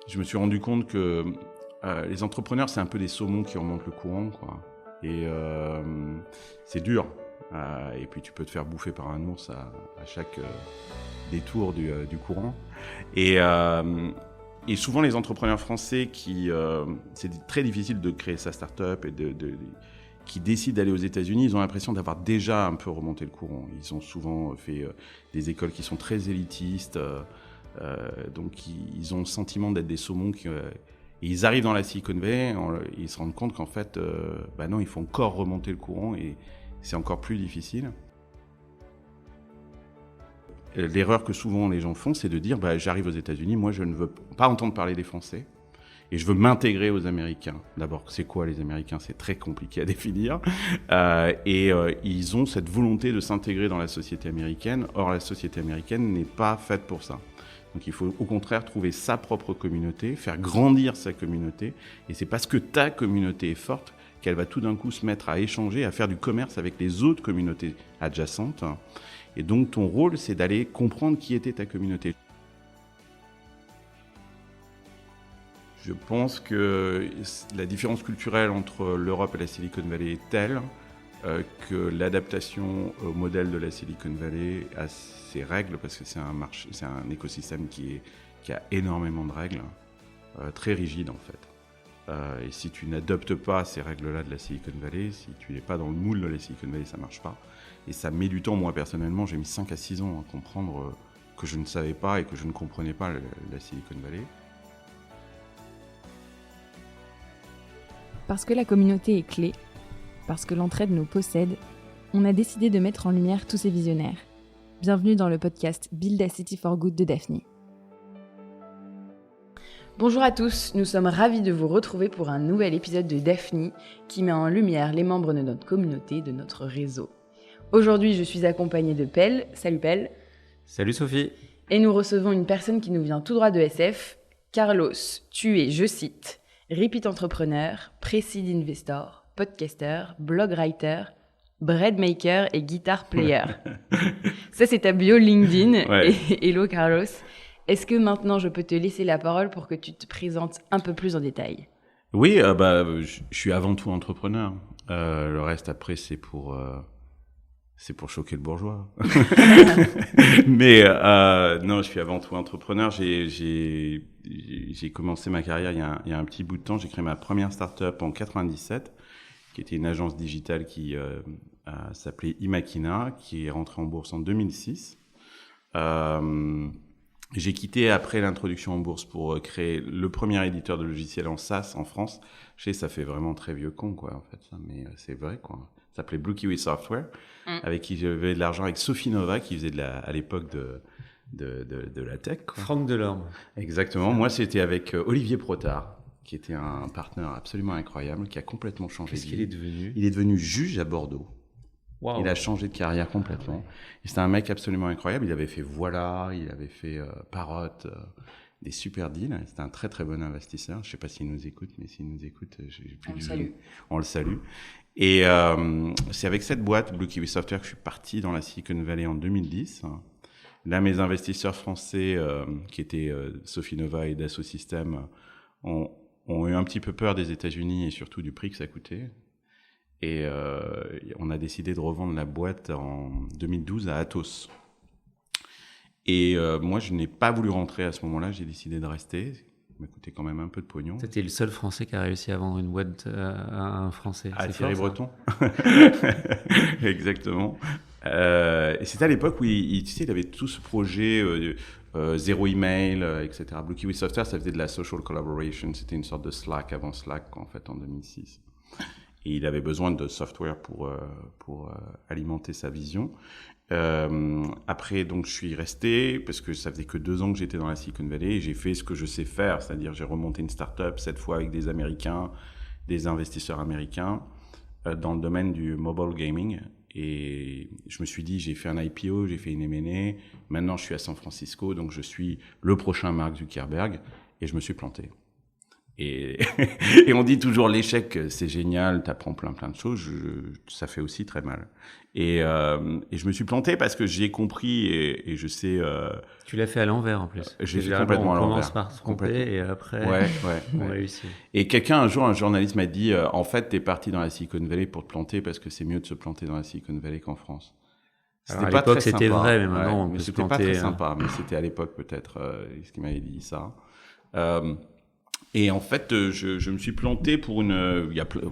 je me suis rendu compte que les entrepreneurs, c'est un peu des saumons qui remontent le courant, quoi. Et c'est dur. Et puis tu peux te faire bouffer par un ours à chaque détour du courant. Et souvent les entrepreneurs français c'est très difficile de créer sa start-up et qui décident d'aller aux États-Unis, ils ont l'impression d'avoir déjà un peu remonté le courant. Ils ont souvent fait des écoles qui sont très élitistes, donc ils ont le sentiment d'être des saumons et ils arrivent dans la Silicon Valley, ils se rendent compte qu'en fait, non, il faut encore remonter le courant et c'est encore plus difficile. L'erreur que souvent les gens font, c'est de dire j'arrive aux États-Unis, moi je ne veux pas entendre parler des Français et je veux m'intégrer aux Américains. D'abord, c'est quoi les Américains ? C'est très compliqué à définir. Ils ont cette volonté de s'intégrer dans la société américaine. Or, la société américaine n'est pas faite pour ça. Donc il faut au contraire trouver sa propre communauté, faire grandir sa communauté. Et c'est parce que ta communauté est forte qu'elle va tout d'un coup se mettre à échanger, à faire du commerce avec les autres communautés adjacentes. Et donc ton rôle, c'est d'aller comprendre qui était ta communauté. Je pense que la différence culturelle entre l'Europe et la Silicon Valley est telle que l'adaptation au modèle de la Silicon Valley a ses règles, parce que c'est un écosystème qui a énormément de règles, très rigides en fait. Et si tu n'adoptes pas ces règles-là de la Silicon Valley, si tu n'es pas dans le moule de la Silicon Valley, ça ne marche pas. Et ça met du temps. Moi, personnellement, j'ai mis 5 à 6 ans à comprendre que je ne savais pas et que je ne comprenais pas la Silicon Valley. Parce que la communauté est clé, parce que l'entraide nous possède, on a décidé de mettre en lumière tous ces visionnaires. Bienvenue dans le podcast Build a City for Good de Daphne. Bonjour à tous, nous sommes ravis de vous retrouver pour un nouvel épisode de Daphne qui met en lumière les membres de notre communauté, de notre réseau. Aujourd'hui, je suis accompagnée de Pell. Salut Pell. Salut Sophie. Et nous recevons une personne qui nous vient tout droit de SF. Carlos, tu es, je cite, repeat entrepreneur, pre-seed investor, podcaster, blog writer, bread maker et guitar player. Ça, c'est ta bio LinkedIn. Ouais. Et hello Carlos. Est-ce que maintenant, je peux te laisser la parole pour que tu te présentes un peu plus en détail ? Oui, je suis avant tout entrepreneur. Le reste après, c'est pour choquer le bourgeois. Mais non, je suis avant tout entrepreneur. J'ai commencé ma carrière il y a un petit bout de temps. J'ai créé ma première start-up en 97, qui était une agence digitale qui s'appelait Imakina, qui est rentrée en bourse en 2006. J'ai quitté après l'introduction en bourse pour créer le premier éditeur de logiciels en SaaS en France. Je sais, ça fait vraiment très vieux con, quoi, en fait, ça, mais c'est vrai, quoi. Ça s'appelait Blue Kiwi Software, avec qui j'avais de l'argent, avec Sophie Nova, qui faisait à l'époque de la tech, quoi. Franck Delorme. Exactement. Moi, c'était avec Olivier Protard, qui était un partenaire absolument incroyable, qui a complètement changé de vie. Qu'est-ce qu'il est devenu ? Il est devenu juge à Bordeaux. Wow. Il a changé de carrière complètement. Et c'était un mec absolument incroyable. Il avait fait Voilà, il avait fait Parrot, des super deals. C'était un très très bon investisseur. Je ne sais pas s'il nous écoute, mais s'il nous écoute, on le salue. Et c'est avec cette boîte, Blue Kiwi Software, que je suis parti dans la Silicon Valley en 2010. Là, mes investisseurs français, qui étaient Sophie Nova et Dassault Systèmes, ont eu un petit peu peur des États-Unis et surtout du prix que ça coûtait. Et on a décidé de revendre la boîte en 2012 à Atos. Et moi, je n'ai pas voulu rentrer à ce moment-là, j'ai décidé de rester. Ça m'a coûté quand même un peu de pognon. C'était le seul Français qui a réussi à vendre une boîte à un Français. À C'est Thierry fort, Breton. Exactement. Et c'était à l'époque où il avait tout ce projet zéro email, etc. Blue Kiwi Software, ça faisait de la social collaboration. C'était une sorte de Slack avant Slack, en fait, en 2006. Et il avait besoin de software pour alimenter sa vision. Après, donc, je suis resté parce que ça faisait que 2 ans que j'étais dans la Silicon Valley et j'ai fait ce que je sais faire, c'est-à-dire j'ai remonté une start-up, cette fois avec des Américains, des investisseurs américains, dans le domaine du mobile gaming. Et je me suis dit, j'ai fait un IPO, j'ai fait une M&A, maintenant je suis à San Francisco, donc je suis le prochain Mark Zuckerberg, et je me suis planté. Et, et on dit toujours l'échec, c'est génial, t'apprends plein de choses. Ça fait aussi très mal. Et je me suis planté parce que j'ai compris et je sais. Tu l'as fait à l'envers en plus. J'ai fait Généralement, complètement à l'envers. on commence par se tromper et après on réussit. Et un jour, un journaliste m'a dit en fait, t'es parti dans la Silicon Valley pour te planter parce que c'est mieux de se planter dans la Silicon Valley qu'en France. Alors, à l'époque, c'était vrai, mais maintenant, on peut se c'était planter. Pas très sympa, mais c'était à l'époque peut-être ce qui m'avait dit ça. Et en fait, je me suis planté pour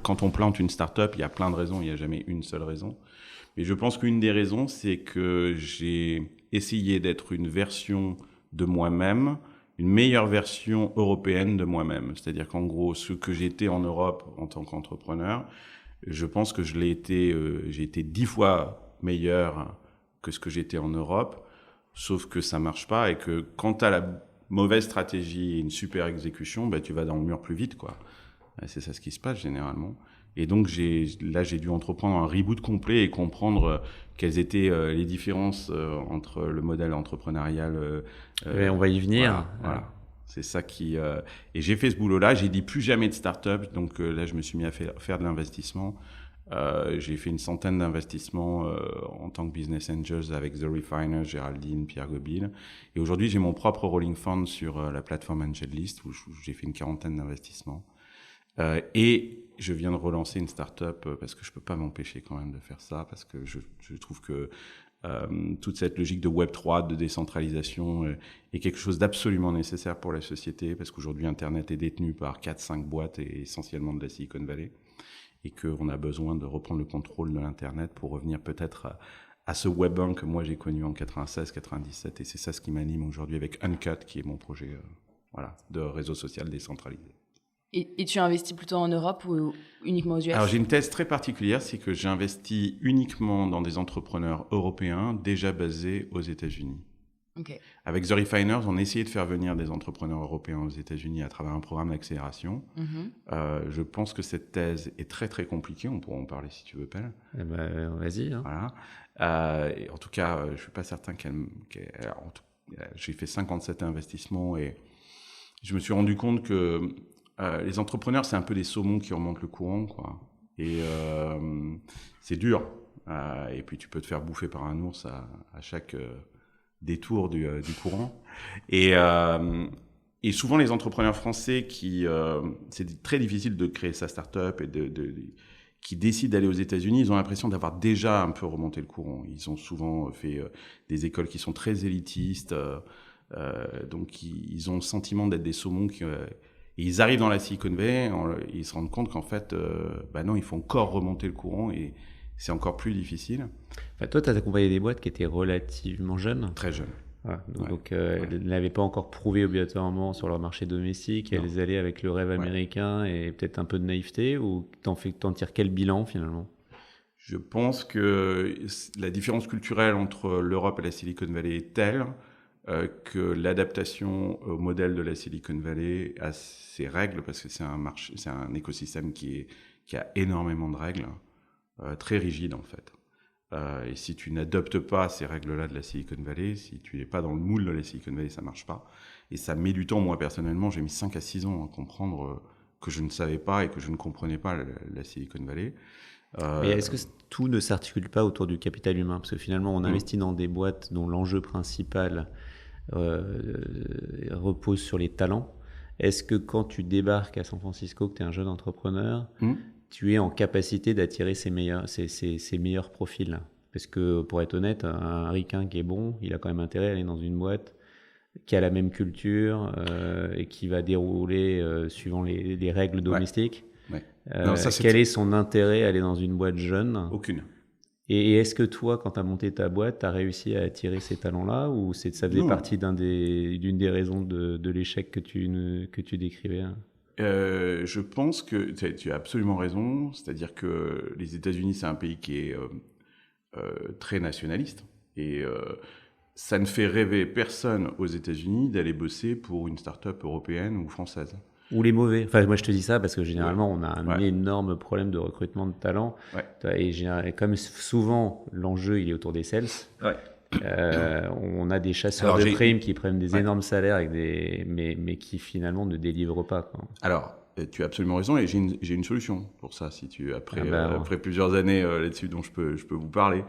quand on plante une start-up, il y a plein de raisons, il n'y a jamais une seule raison. Mais je pense qu'une des raisons, c'est que j'ai essayé d'être une version de moi-même, une meilleure version européenne de moi-même. C'est-à-dire qu'en gros, ce que j'étais en Europe en tant qu'entrepreneur, je pense que j'ai été 10 fois meilleur que ce que j'étais en Europe, sauf que ça marche pas et que quand tu as la mauvaise stratégie et une super exécution, tu vas dans le mur plus vite, quoi. C'est ça ce qui se passe généralement. Et donc j'ai dû entreprendre un reboot complet et comprendre quelles étaient les différences entre le modèle entrepreneurial. On va y venir. Voilà. C'est ça qui. Et j'ai fait ce boulot-là. J'ai dit plus jamais de start-up. Donc là, je me suis mis à faire de l'investissement. J'ai fait une centaine d'investissements en tant que business angels avec The Refiner, Géraldine, Pierre Gobil. Et aujourd'hui, j'ai mon propre rolling fund sur la plateforme AngelList où j'ai fait une 40aine d'investissements. Et je viens de relancer une start-up parce que je peux pas m'empêcher quand même de faire ça parce que je trouve que toute cette logique de Web3, de décentralisation est quelque chose d'absolument nécessaire pour la société parce qu'aujourd'hui, Internet est détenu par 4-5 boîtes et essentiellement de la Silicon Valley et qu'on a besoin de reprendre le contrôle de l'Internet pour revenir peut-être à ce Web 1 que moi j'ai connu en 96-97 et c'est ça ce qui m'anime aujourd'hui avec Uncut qui est mon projet de réseau social décentralisé. Et tu investis plutôt en Europe ou uniquement aux US ? Alors j'ai une thèse très particulière, c'est que j'investis uniquement dans des entrepreneurs européens déjà basés aux États-Unis. Okay. Avec The Refiners, on a essayé de faire venir des entrepreneurs européens aux États-Unis à travers un programme d'accélération. Je pense que cette thèse est très très compliquée, on pourra en parler si tu veux, Pelle. Vas-y. Hein. Voilà. Et en tout cas, je ne suis pas certain j'ai fait 57 investissements et je me suis rendu compte que les entrepreneurs, c'est un peu des saumons qui remontent le courant, quoi. Et c'est dur. Et puis tu peux te faire bouffer par un ours à chaque détour du courant. Et souvent, les entrepreneurs français c'est très difficile de créer sa start-up et qui décident d'aller aux États-Unis, ils ont l'impression d'avoir déjà un peu remonté le courant. Ils ont souvent fait des écoles qui sont très élitistes. Donc, ils ont le sentiment d'être des saumons et ils arrivent dans la Silicon Valley, ils se rendent compte qu'en fait, non, il faut encore remonter le courant et c'est encore plus difficile. Enfin, toi, tu as accompagné des boîtes qui étaient relativement jeunes. Très jeunes. Voilà, donc elles n'avaient pas encore prouvé obligatoirement sur leur marché domestique. Elles allaient avec le rêve américain et peut-être un peu de naïveté, ou t'en tires quel bilan finalement ? Je pense que la différence culturelle entre l'Europe et la Silicon Valley est telle que l'adaptation au modèle de la Silicon Valley a ses règles, parce que c'est un écosystème qui a énormément de règles, très rigides en fait. Et si tu n'adoptes pas ces règles-là de la Silicon Valley, si tu n'es pas dans le moule de la Silicon Valley, ça marche pas. Et ça met du temps. Moi, personnellement, j'ai mis 5 à 6 ans à comprendre que je ne savais pas et que je ne comprenais pas la Silicon Valley. Mais est-ce que tout ne s'articule pas autour du capital humain ? Parce que finalement, on investit dans des boîtes dont l'enjeu principal repose sur les talents. Est-ce que quand tu débarques à San Francisco, que tu es un jeune entrepreneur, tu es en capacité d'attirer ces meilleurs profils ? Parce que pour être honnête, un ricain qui est bon, il a quand même intérêt à aller dans une boîte qui a la même culture et qui va dérouler suivant les règles domestiques. Ouais. Quel est son intérêt à aller dans une boîte jeune ? Aucune. Et est-ce que toi, quand tu as monté ta boîte, tu as réussi à attirer ces talents-là, ou ça faisait partie d'une des raisons de l'échec que tu décrivais ? Je pense que tu as absolument raison. C'est-à-dire que les États-Unis, c'est un pays qui est très nationaliste. Et ça ne fait rêver personne aux États-Unis d'aller bosser pour une start-up européenne ou française. Ou les mauvais. Enfin, moi, je te dis ça parce que généralement, on a un énorme problème de recrutement de talent. Et comme souvent, l'enjeu, il est autour des sales. On a des chasseurs de primes qui prennent des énormes salaires mais qui finalement ne délivrent pas, quoi. Alors, tu as absolument raison et j'ai une solution pour ça, après plusieurs années là-dessus dont je peux vous parler.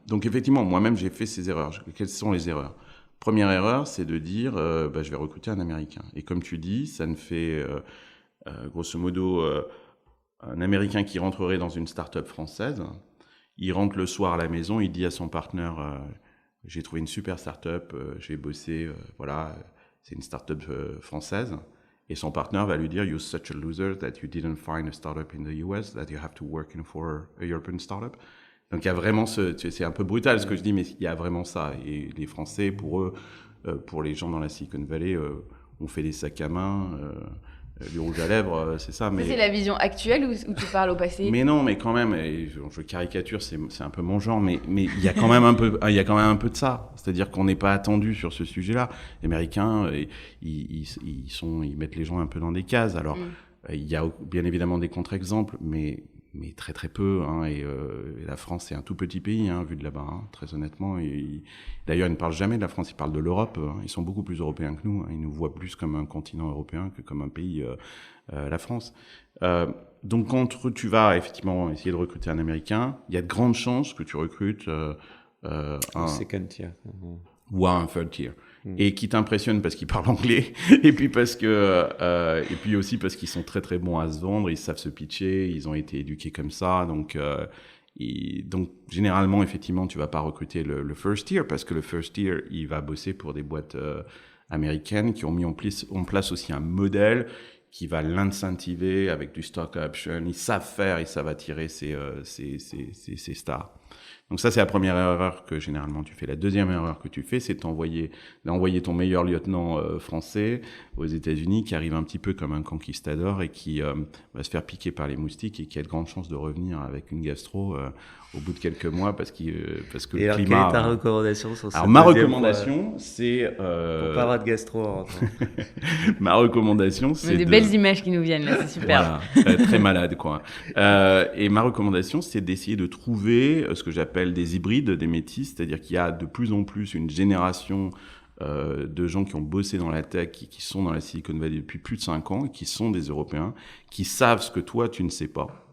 Donc effectivement, moi-même j'ai fait ces erreurs. Quelles sont les erreurs ? Première erreur, c'est de dire je vais recruter un Américain. Et comme tu dis, ça ne fait grosso modo un Américain qui rentrerait dans une start-up française. Il rentre le soir à la maison, il dit à son partenaire j'ai trouvé une super start-up, j'ai bossé, c'est une start-up française. Et son partenaire va lui dire you're such a loser that you didn't find a startup in the US, that you have to work for a European startup. Donc il y a vraiment c'est un peu brutal ce que je dis, mais il y a vraiment ça. Et les Français, pour eux, pour les gens dans la Silicon Valley, on fait des sacs à main, du rouge à lèvres, c'est ça. Mais c'est la vision actuelle ou tu parles au passé ? Mais non, mais quand même, je caricature, c'est un peu mon genre, mais il y a quand même un peu de ça. C'est-à-dire qu'on n'est pas attendu sur ce sujet-là. Les Américains, ils mettent les gens un peu dans des cases. Alors, il y a bien évidemment des contre-exemples, mais très très peu, hein, et la France est un tout petit pays, hein, vu de là-bas, hein, très honnêtement. D'ailleurs, ils ne parlent jamais de la France, ils parlent de l'Europe. Hein, ils sont beaucoup plus européens que nous. Hein, ils nous voient plus comme un continent européen que comme un pays, la France. Donc, quand tu vas effectivement essayer de recruter un Américain, il y a de grandes chances que tu recrutes un second tier ou un third tier. Et qui t'impressionne parce qu'ils parlent anglais, et puis et puis aussi parce qu'ils sont très très bons à se vendre, ils savent se pitcher, ils ont été éduqués comme ça, donc généralement effectivement tu vas pas recruter le first tier parce que le first tier il va bosser pour des boîtes américaines qui ont mis en place aussi un modèle qui va l'incentiver avec du stock option, ils savent attirer ces stars. Donc ça, c'est la première erreur que généralement tu fais. La deuxième erreur que tu fais, c'est d'envoyer ton meilleur lieutenant français aux États-Unis qui arrive un petit peu comme un conquistador et qui va se faire piquer par les moustiques et qui a de grandes chances de revenir avec une gastro au bout de quelques mois parce que et le alors, climat... Quelle est ta recommandation sur Alors ma recommandation, c'est... Pour pas avoir de gastro en rentrant. Ma recommandation, c'est des belles images qui nous viennent là, c'est super. Voilà, très malade quoi. Et ma recommandation, c'est d'essayer de trouver ce que j'appelle des hybrides, des métis, c'est-à-dire qu'il y a de plus en plus une génération de gens qui ont bossé dans la tech, qui sont dans la Silicon Valley depuis plus de 5 ans, et qui sont des Européens, qui savent ce que toi tu ne sais pas,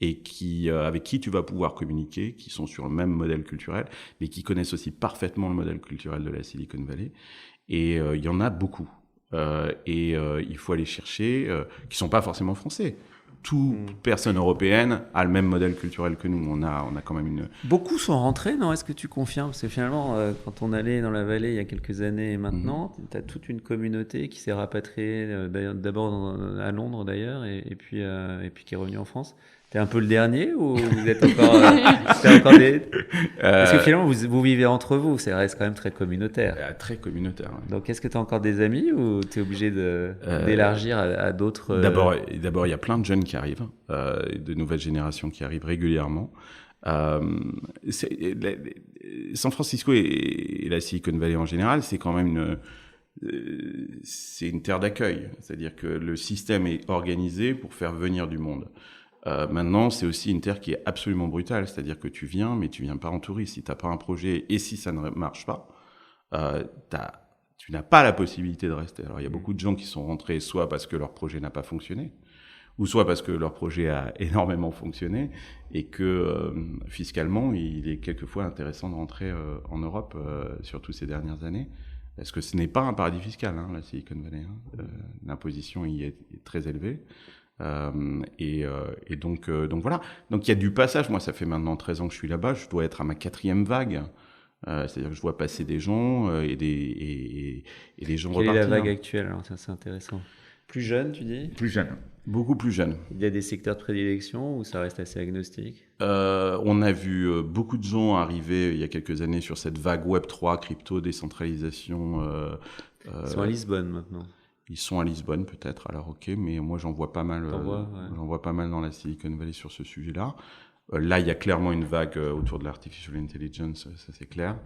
et avec qui tu vas pouvoir communiquer, qui sont sur le même modèle culturel, mais qui connaissent aussi parfaitement le modèle culturel de la Silicon Valley. Et il y en a beaucoup. Il faut aller chercher, qui sont pas forcément français. Toute personne européenne a le même modèle culturel que nous. On a quand même une... Beaucoup sont rentrés, non ? Est-ce que tu confirmes ? Parce que finalement, quand on allait dans la vallée il y a quelques années et maintenant, tu as toute une communauté qui s'est rapatriée, d'abord à Londres d'ailleurs, et puis qui est revenue en France. T'es un peu le dernier ou vous êtes encore des... Parce que finalement, vous vivez entre vous, ça reste quand même très communautaire. Très communautaire. Ouais. Donc, est-ce que tu as encore des amis ou tu es obligé d'élargir à d'autres D'abord, il y a plein de jeunes qui arrivent, de nouvelles générations qui arrivent régulièrement. San Francisco et la Silicon Valley en général, c'est quand même c'est une terre d'accueil. C'est-à-dire que le système est organisé pour faire venir du monde. Maintenant, c'est aussi une terre qui est absolument brutale, c'est-à-dire que tu viens, mais tu viens pas en touriste. Si t'as pas un projet et si ça ne marche pas, tu n'as pas la possibilité de rester. Alors, il y a beaucoup de gens qui sont rentrés soit parce que leur projet n'a pas fonctionné, ou soit parce que leur projet a énormément fonctionné et que fiscalement, il est quelquefois intéressant de rentrer en Europe, surtout ces dernières années. Parce que ce n'est pas un paradis fiscal, hein, la Silicon Valley. Hein. L'imposition y est très élevée. Et donc voilà. Donc il y a du passage. Moi, ça fait maintenant 13 ans que je suis là-bas. Je dois être à ma 4e vague. C'est-à-dire que je vois passer des gens et des gens repartir. Quelle est la vague actuelle ? Alors ça, c'est intéressant. Plus jeune, tu dis ? Plus jeune. Beaucoup plus jeune. Il y a des secteurs de prédilection ou ça reste assez agnostique ? On a vu beaucoup de gens arriver il y a quelques années sur cette vague Web3, crypto, décentralisation. Ils sont à Lisbonne maintenant. Ils sont à Lisbonne peut-être, alors ok, mais moi j'en vois pas mal. Ouais. J'en vois pas mal dans la Silicon Valley sur ce sujet-là. Là, il y a clairement une vague autour de l'artificial intelligence, ça c'est clair,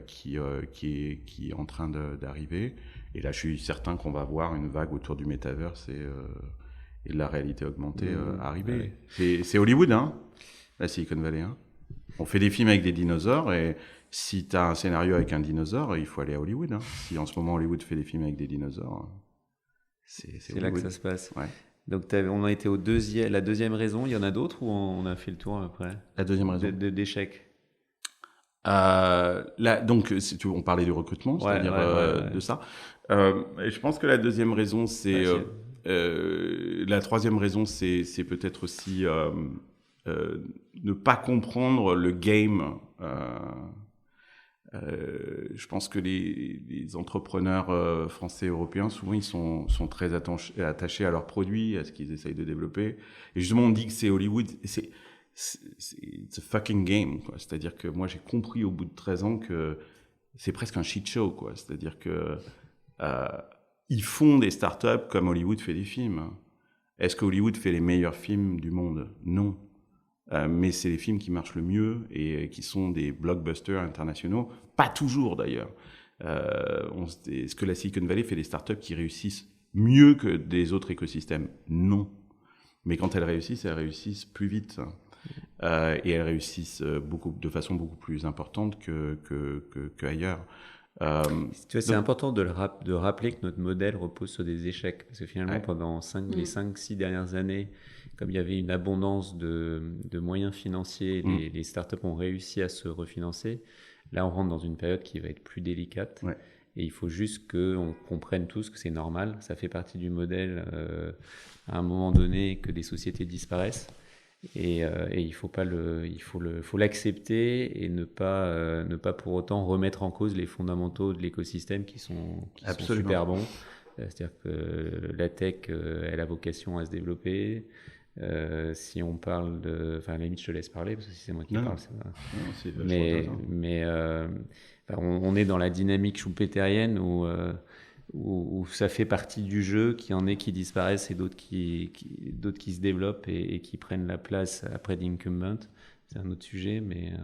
qui est en train d'arriver. Et là, je suis certain qu'on va voir une vague autour du metaverse et de la réalité augmentée arriver. Ouais. C'est Hollywood, hein, la Silicon Valley. Hein. On fait des films avec des dinosaures et si tu as un scénario avec un dinosaure, il faut aller à Hollywood. Hein. Si en ce moment Hollywood fait des films avec des dinosaures, c'est là que ça se passe. Ouais. Donc on a été la deuxième raison. Il y en a d'autres ou on a fait le tour après? La deuxième raison d'échec. Donc, on parlait du recrutement, c'est-à-dire de ça. Et je pense que la deuxième raison, c'est... la troisième raison, c'est peut-être aussi ne pas comprendre le game. Je pense que les entrepreneurs français et européens, souvent, ils sont très attachés à leurs produits, à ce qu'ils essayent de développer. Et justement, on dit que c'est Hollywood... it's a fucking game, quoi. C'est-à-dire que moi, j'ai compris au bout de 13 ans que c'est presque un shit show, quoi. C'est-à-dire que ils font des startups comme Hollywood fait des films. Est-ce que Hollywood fait les meilleurs films du monde? Non. Mais c'est les films qui marchent le mieux et qui sont des blockbusters internationaux. Pas toujours, d'ailleurs. Est-ce que la Silicon Valley fait des startups qui réussissent mieux que des autres écosystèmes? Non. Mais quand elles réussissent plus vite. Et elles réussissent de façon beaucoup plus importante qu'ailleurs. Tu vois, c'est important de rappeler que notre modèle repose sur des échecs. Parce que finalement, pendant les 5-6 dernières années, comme il y avait une abondance de moyens financiers, les startups ont réussi à se refinancer. Là, on rentre dans une période qui va être plus délicate. Ouais. Et il faut juste qu'on comprenne tous que c'est normal. Ça fait partie du modèle à un moment donné que des sociétés disparaissent. Et il faut l'accepter et ne pas pour autant remettre en cause les fondamentaux de l'écosystème qui sont super bons. C'est-à-dire que la tech, elle a vocation à se développer. Si on parle à la limite, je te laisse parler parce que si c'est moi qui parle, c'est mais on est dans la dynamique schumpeterienne où ça fait partie du jeu, qu'il y en ait qui disparaissent et d'autres qui se développent et qui prennent la place après d'incumbent. C'est un autre sujet, mais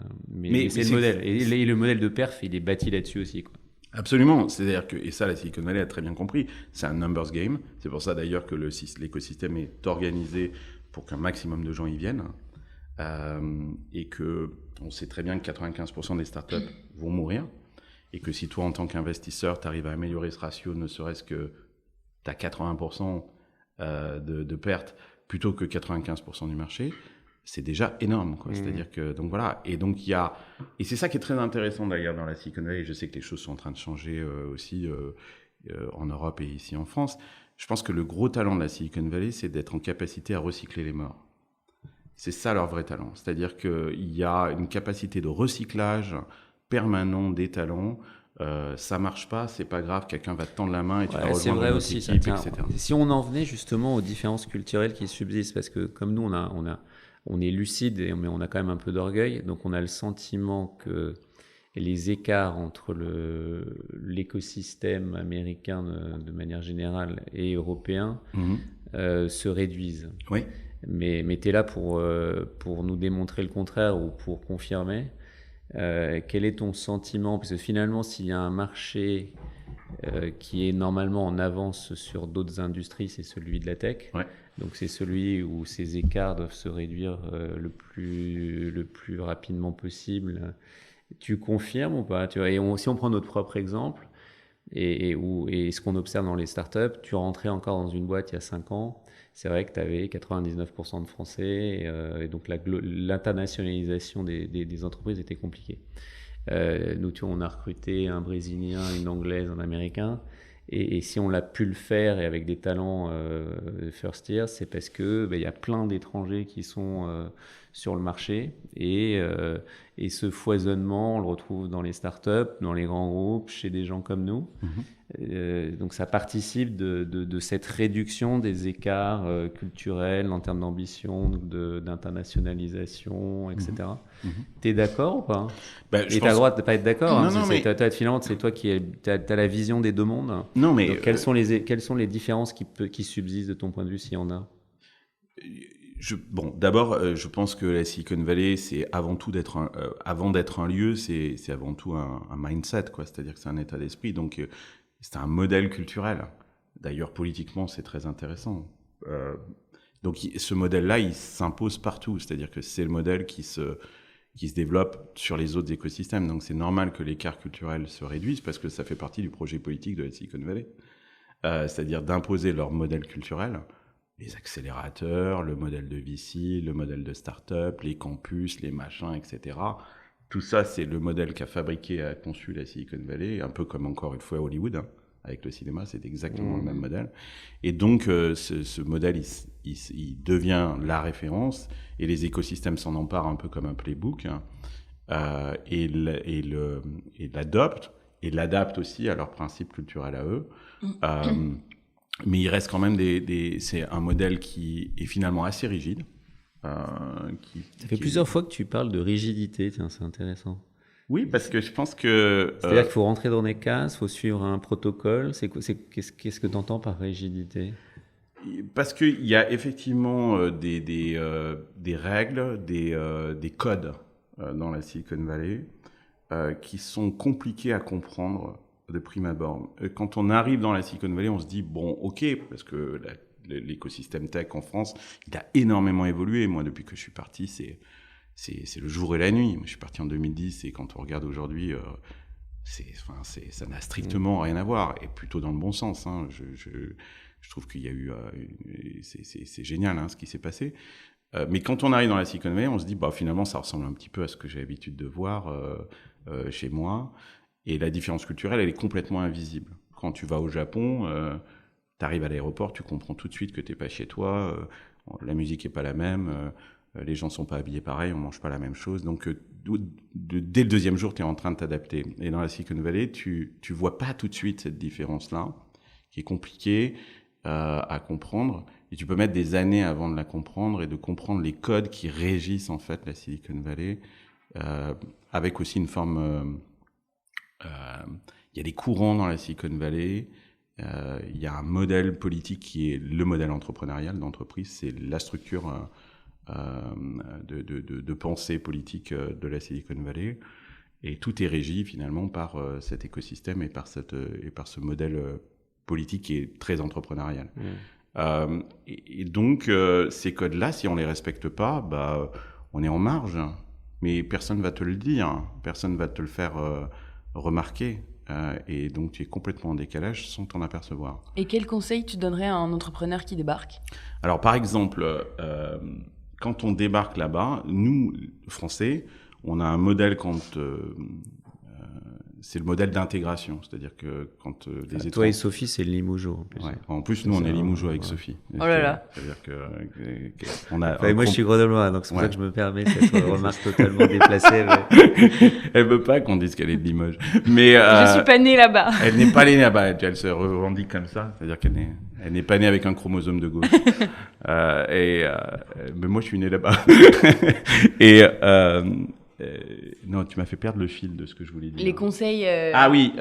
c'est le modèle. Et le modèle de perf, il est bâti là-dessus aussi, quoi. Absolument. C'est-à-dire que, et ça, la Silicon Valley a très bien compris, c'est un numbers game. C'est pour ça d'ailleurs que l'écosystème est organisé pour qu'un maximum de gens y viennent. Et qu'on sait très bien que 95% des startups vont mourir. Et que si toi, en tant qu'investisseur, tu arrives à améliorer ce ratio, ne serait-ce que tu as 80% de pertes plutôt que 95% du marché, c'est déjà énorme, quoi. C'est-à-dire que, donc voilà. Et donc, et c'est ça qui est très intéressant d'ailleurs dans la Silicon Valley. Je sais que les choses sont en train de changer aussi en Europe et ici en France. Je pense que le gros talent de la Silicon Valley, c'est d'être en capacité à recycler les morts. C'est ça leur vrai talent. C'est-à-dire qu'il y a une capacité de recyclage permanent des talents. Ça marche pas, c'est pas grave, quelqu'un va te tendre la main et tu vas rejoindre notre équipe, etc. Si on en venait justement aux différences culturelles qui subsistent, parce que comme nous, on est lucide, mais on a quand même un peu d'orgueil, donc on a le sentiment que les écarts entre l'écosystème américain de manière générale et européen se réduisent. Oui. Mais tu es là pour nous démontrer le contraire ou pour confirmer. Quel est ton sentiment? Parce que finalement, s'il y a un marché qui est normalement en avance sur d'autres industries, c'est celui de la tech. Ouais. Donc c'est celui où ces écarts doivent se réduire le plus rapidement possible. Tu confirmes ou pas? Si on prend notre propre exemple et ce qu'on observe dans les startups, tu rentrais encore dans une boîte il y a 5 ans, c'est vrai que tu avais 99% de Français et donc l'internationalisation des entreprises était compliquée. Nous, on a recruté un Brésilien, une Anglaise, un Américain. Et si on l'a pu le faire et avec des talents first year, c'est parce que y a plein d'étrangers qui sont sur le marché et ce foisonnement, on le retrouve dans les startups, dans les grands groupes, chez des gens comme nous. Donc ça participe de cette réduction des écarts culturels en termes d'ambition, d'internationalisation, etc. T'es d'accord ou pas? Et t'as le droit de ne pas être d'accord. Finalement, c'est toi qui as la vision des deux mondes. Non, mais donc, quelles sont les différences qui subsistent de ton point de vue, s'il y en a? D'abord, je pense que la Silicon Valley, c'est avant tout avant d'être un lieu, c'est avant tout un mindset, quoi. C'est-à-dire que c'est un état d'esprit. Donc, c'est un modèle culturel. D'ailleurs, politiquement, c'est très intéressant. Donc, ce modèle-là, il s'impose partout. C'est-à-dire que c'est le modèle qui qui se développe sur les autres écosystèmes. Donc c'est normal que l'écart culturel se réduise parce que ça fait partie du projet politique de la Silicon Valley. C'est-à-dire d'imposer leur modèle culturel, les accélérateurs, le modèle de VC, le modèle de start-up, les campus, les machins, etc. Tout ça, c'est le modèle qu'a fabriqué, a conçu la Silicon Valley, un peu comme encore une fois Hollywood, hein. Avec le cinéma, c'est exactement le même modèle. Et donc, ce modèle, il devient la référence, et les écosystèmes s'en emparent un peu comme un playbook, hein, et l'adoptent, et l'adaptent aussi à leurs principes culturels à eux. Mais il reste quand même c'est un modèle qui est finalement assez rigide. Ça fait plusieurs fois que tu parles de rigidité, tiens, c'est intéressant. Oui, parce que je pense que... C'est-à-dire qu'il faut rentrer dans des cases, il faut suivre un protocole. Qu'est-ce que tu entends par rigidité ? Parce qu'il y a effectivement des règles, des codes dans la Silicon Valley qui sont compliqués à comprendre de prime abord. Quand on arrive dans la Silicon Valley, on se dit, bon, ok, parce que l'écosystème tech en France, il a énormément évolué. Moi, depuis que je suis parti, c'est le jour et la nuit. Moi, je suis parti en 2010 et quand on regarde aujourd'hui, ça n'a strictement rien à voir, et plutôt dans le bon sens. Hein. Je trouve qu'il y a eu... c'est génial hein, ce qui s'est passé. Mais quand on arrive dans la Silicon Valley, on se dit, bah, finalement, ça ressemble un petit peu à ce que j'ai l'habitude de voir chez moi. Et la différence culturelle, elle est complètement invisible. Quand tu vas au Japon, tu arrives à l'aéroport, tu comprends tout de suite que tu n'es pas chez toi, la musique n'est pas la même, les gens ne sont pas habillés pareil, on ne mange pas la même chose. Donc, dès le deuxième jour, tu es en train de t'adapter. Et dans la Silicon Valley, tu ne vois pas tout de suite cette différence-là, qui est compliquée à comprendre. Et tu peux mettre des années avant de la comprendre et de comprendre les codes qui régissent en fait la Silicon Valley, avec aussi une forme... il y a des courants dans la Silicon Valley, il y a un modèle politique qui est le modèle entrepreneurial d'entreprise, c'est la structure de pensée politique de la Silicon Valley, et tout est régi finalement par cet écosystème et par ce modèle politique qui est très entrepreneurial. Et donc ces codes-là, si on les respecte pas, bah, on est en marge, mais personne va te le dire, personne va te le faire remarquer, et donc tu es complètement en décalage sans t'en apercevoir. Et quel conseil tu donnerais à un entrepreneur qui débarque ? Alors par exemple, quand on débarque là-bas, nous, Français, on a un modèle c'est le modèle d'intégration, c'est-à-dire que quand des étrangers... Toi et Sophie, c'est le Limoujo. En plus, en plus nous, on est Limoujo avec Sophie. Oh là là. C'est-à-dire on a... Moi, je suis grenoblois, donc c'est pour ça que je me permets cette remarque totalement déplacée. Elle veut pas qu'on dise qu'elle est de Limoges. Mais, je suis pas née là-bas. Elle n'est pas née là-bas, elle se revendique comme ça, c'est-à-dire qu'elle n'est pas née avec un chromosome de gauche. Mais moi, je suis né là-bas. Et... non, tu m'as fait perdre le fil de ce que je voulais dire. Les conseils... Ah oui,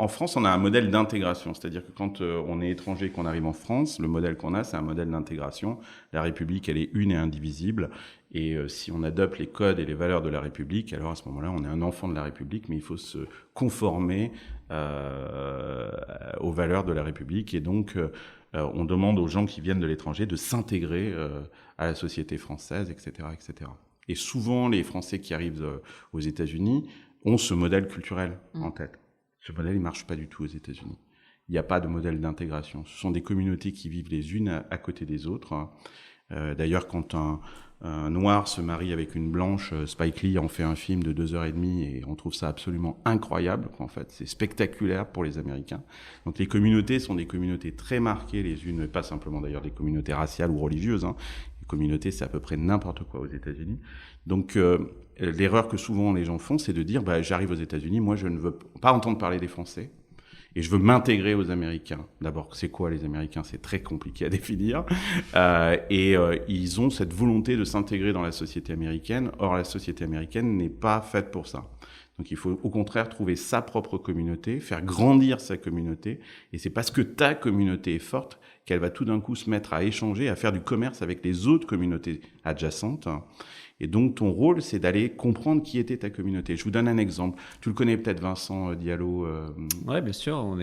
en France, on a un modèle d'intégration. C'est-à-dire que quand on est étranger et qu'on arrive en France, le modèle qu'on a, c'est un modèle d'intégration. La République, elle est une et indivisible. Et si on adopte les codes et les valeurs de la République, alors à ce moment-là, on est un enfant de la République, mais il faut se conformer aux valeurs de la République. Et donc, on demande aux gens qui viennent de l'étranger de s'intégrer à la société française, etc., etc. Et souvent, les Français qui arrivent aux États-Unis ont ce modèle culturel en tête. Ce modèle, il ne marche pas du tout aux États-Unis. Il n'y a pas de modèle d'intégration. Ce sont des communautés qui vivent les unes à côté des autres. D'ailleurs, quand un noir se marie avec une blanche, Spike Lee en fait un film de 2h30 et on trouve ça absolument incroyable. En fait, c'est spectaculaire pour les Américains. Donc les communautés sont des communautés très marquées les unes, pas simplement d'ailleurs des communautés raciales ou religieuses. Communauté, c'est à peu près n'importe quoi aux États-Unis. Donc, l'erreur que souvent les gens font, c'est de dire j'arrive aux États-Unis, moi je ne veux pas entendre parler des Français et je veux m'intégrer aux Américains. D'abord, c'est quoi les Américains ? C'est très compliqué à définir. Ils ont cette volonté de s'intégrer dans la société américaine. Or, la société américaine n'est pas faite pour ça. Donc il faut au contraire trouver sa propre communauté, faire grandir sa communauté. Et c'est parce que ta communauté est forte qu'elle va tout d'un coup se mettre à échanger, à faire du commerce avec les autres communautés adjacentes. Et donc ton rôle, c'est d'aller comprendre qui était ta communauté. Je vous donne un exemple. Tu le connais peut-être, Vincent Diallo. Ouais, bien sûr.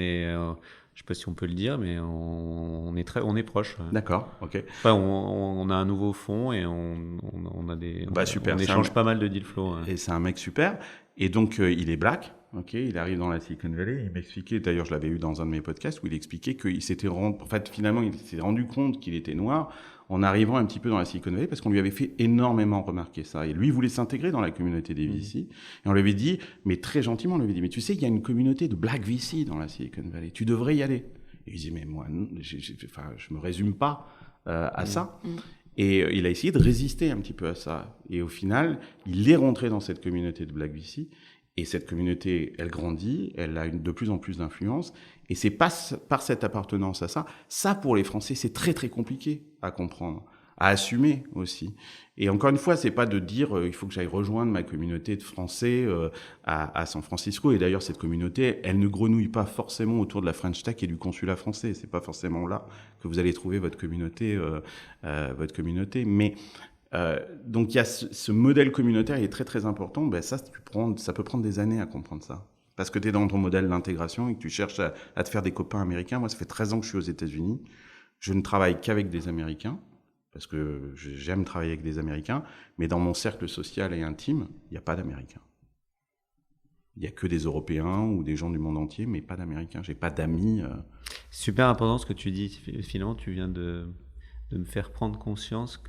Je sais pas si on peut le dire, mais on est proche. Ouais. D'accord, ok. Enfin, on a un nouveau fonds et on a des. Super. On échange pas mal de deal flow. Ouais. Et c'est un mec super. Et donc, il est black. Ok, il arrive dans la Silicon Valley. Il m'expliquait, d'ailleurs, je l'avais eu dans un de mes podcasts où il expliquait qu'il s'était finalement, il s'est rendu compte qu'il était noir en arrivant un petit peu dans la Silicon Valley parce qu'on lui avait fait énormément remarquer ça. Et lui, il voulait s'intégrer dans la communauté des VC. Et on lui avait dit, mais très gentiment, on lui avait dit, mais tu sais, il y a une communauté de black VC dans la Silicon Valley. Tu devrais y aller. Et il disait, mais moi, je me résume pas à ça. Et il a essayé de résister un petit peu à ça. Et au final, il est rentré dans cette communauté de Black VC. Et cette communauté, elle grandit, elle a de plus en plus d'influence. Et c'est par cette appartenance à ça. Ça, pour les Français, c'est très, très compliqué à comprendre, à assumer aussi. Et encore une fois, c'est pas de dire il faut que j'aille rejoindre ma communauté de Français à San Francisco. Et d'ailleurs, cette communauté, elle ne grenouille pas forcément autour de la French Tech et du consulat français. C'est pas forcément là que vous allez trouver votre communauté. Mais donc il y a ce modèle communautaire qui est très très important. Ben ça peut prendre des années à comprendre ça. Parce que tu es dans ton modèle d'intégration et que tu cherches à te faire des copains américains. Moi, ça fait 13 ans que je suis aux États-Unis. Je ne travaille qu'avec des Américains. Parce que j'aime travailler avec des Américains, mais dans mon cercle social et intime, il n'y a pas d'Américains. Il n'y a que des Européens ou des gens du monde entier, mais pas d'Américains. J'ai pas d'amis. Super important ce que tu dis. Finalement, tu viens de me faire prendre conscience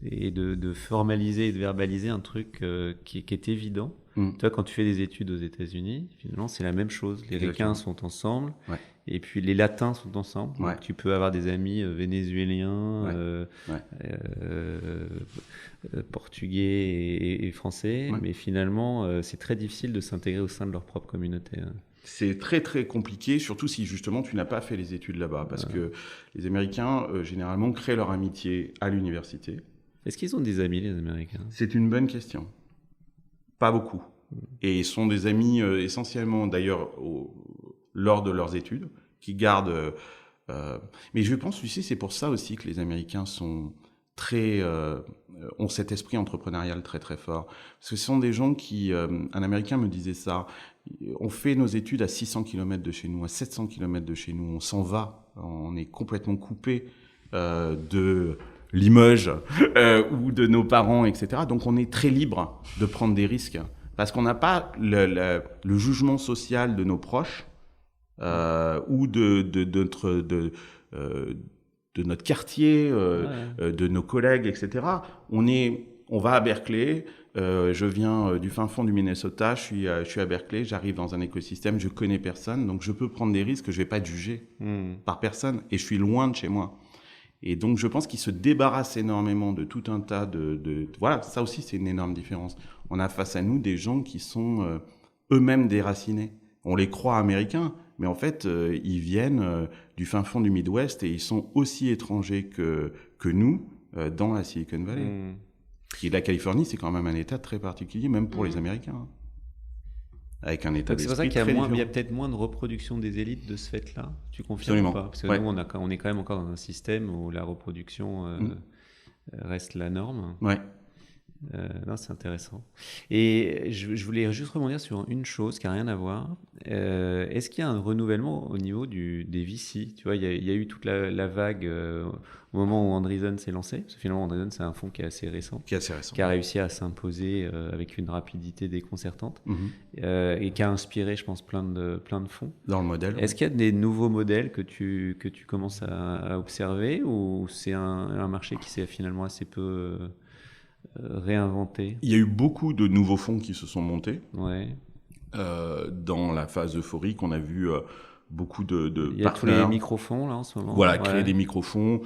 et de formaliser et de verbaliser un truc qui est évident. Tu vois, quand tu fais des études aux États-Unis, finalement, c'est la même chose. Les Ricains sont ensemble. Ouais. Et puis les Latins sont ensemble. Ouais. Donc, tu peux avoir des amis vénézuéliens, portugais et français, mais finalement, c'est très difficile de s'intégrer au sein de leur propre communauté. Hein. C'est très très compliqué, surtout si justement tu n'as pas fait les études là-bas, parce que les Américains généralement créent leur amitié à l'université. Est-ce qu'ils ont des amis, les Américains ? C'est une bonne question. Pas beaucoup. Et ils sont des amis essentiellement d'ailleurs lors de leurs études, qui gardent... mais je pense, tu sais, c'est pour ça aussi que les Américains sont ont cet esprit entrepreneurial très très fort. Parce que ce sont des gens qui... un Américain me disait ça, on fait nos études à 600 km de chez nous, à 700 km de chez nous, on s'en va, on est complètement coupé de Limoges ou de nos parents, etc. Donc on est très libre de prendre des risques. Parce qu'on n'a pas le jugement social de nos proches ou de notre quartier, de nos collègues, etc. On va à Berkeley. Je viens du fin fond du Minnesota. Je suis à Berkeley. J'arrive dans un écosystème. Je connais personne, donc je peux prendre des risques. Je vais pas être jugé par personne, et je suis loin de chez moi. Et donc, je pense qu'ils se débarrassent énormément de tout un tas voilà, ça aussi, c'est une énorme différence. On a face à nous des gens qui sont eux-mêmes déracinés. On les croit américains, mais en fait, ils viennent du fin fond du Midwest et ils sont aussi étrangers que nous dans la Silicon Valley. Et la Californie, c'est quand même un État très particulier, même pour les Américains. Avec un état d'esprit. C'est pour ça qu'il y a peut-être moins de reproduction des élites de ce fait-là. Tu confirmes ou pas ? Parce que nous, on est quand même encore dans un système où la reproduction reste la norme. Ouais. Non, c'est intéressant. Et je voulais juste rebondir sur une chose qui n'a rien à voir. Est-ce qu'il y a un renouvellement au niveau des VC ? Tu vois, il y a eu toute la vague au moment où Andreessen s'est lancé. Parce que finalement, Andreessen, c'est un fonds qui est assez récent. Qui a réussi à s'imposer avec une rapidité déconcertante. Et qui a inspiré, je pense, plein de fonds. Dans le modèle. Est-ce qu'il y a des nouveaux modèles que tu commences à observer, ou c'est un marché qui s'est finalement assez peu... réinventé. Il y a eu beaucoup de nouveaux fonds qui se sont montés. Ouais. Dans la phase euphorique, on a vu beaucoup de partenaires. Il y a tous les micro-fonds là en ce moment. Voilà, créer des micro-fonds.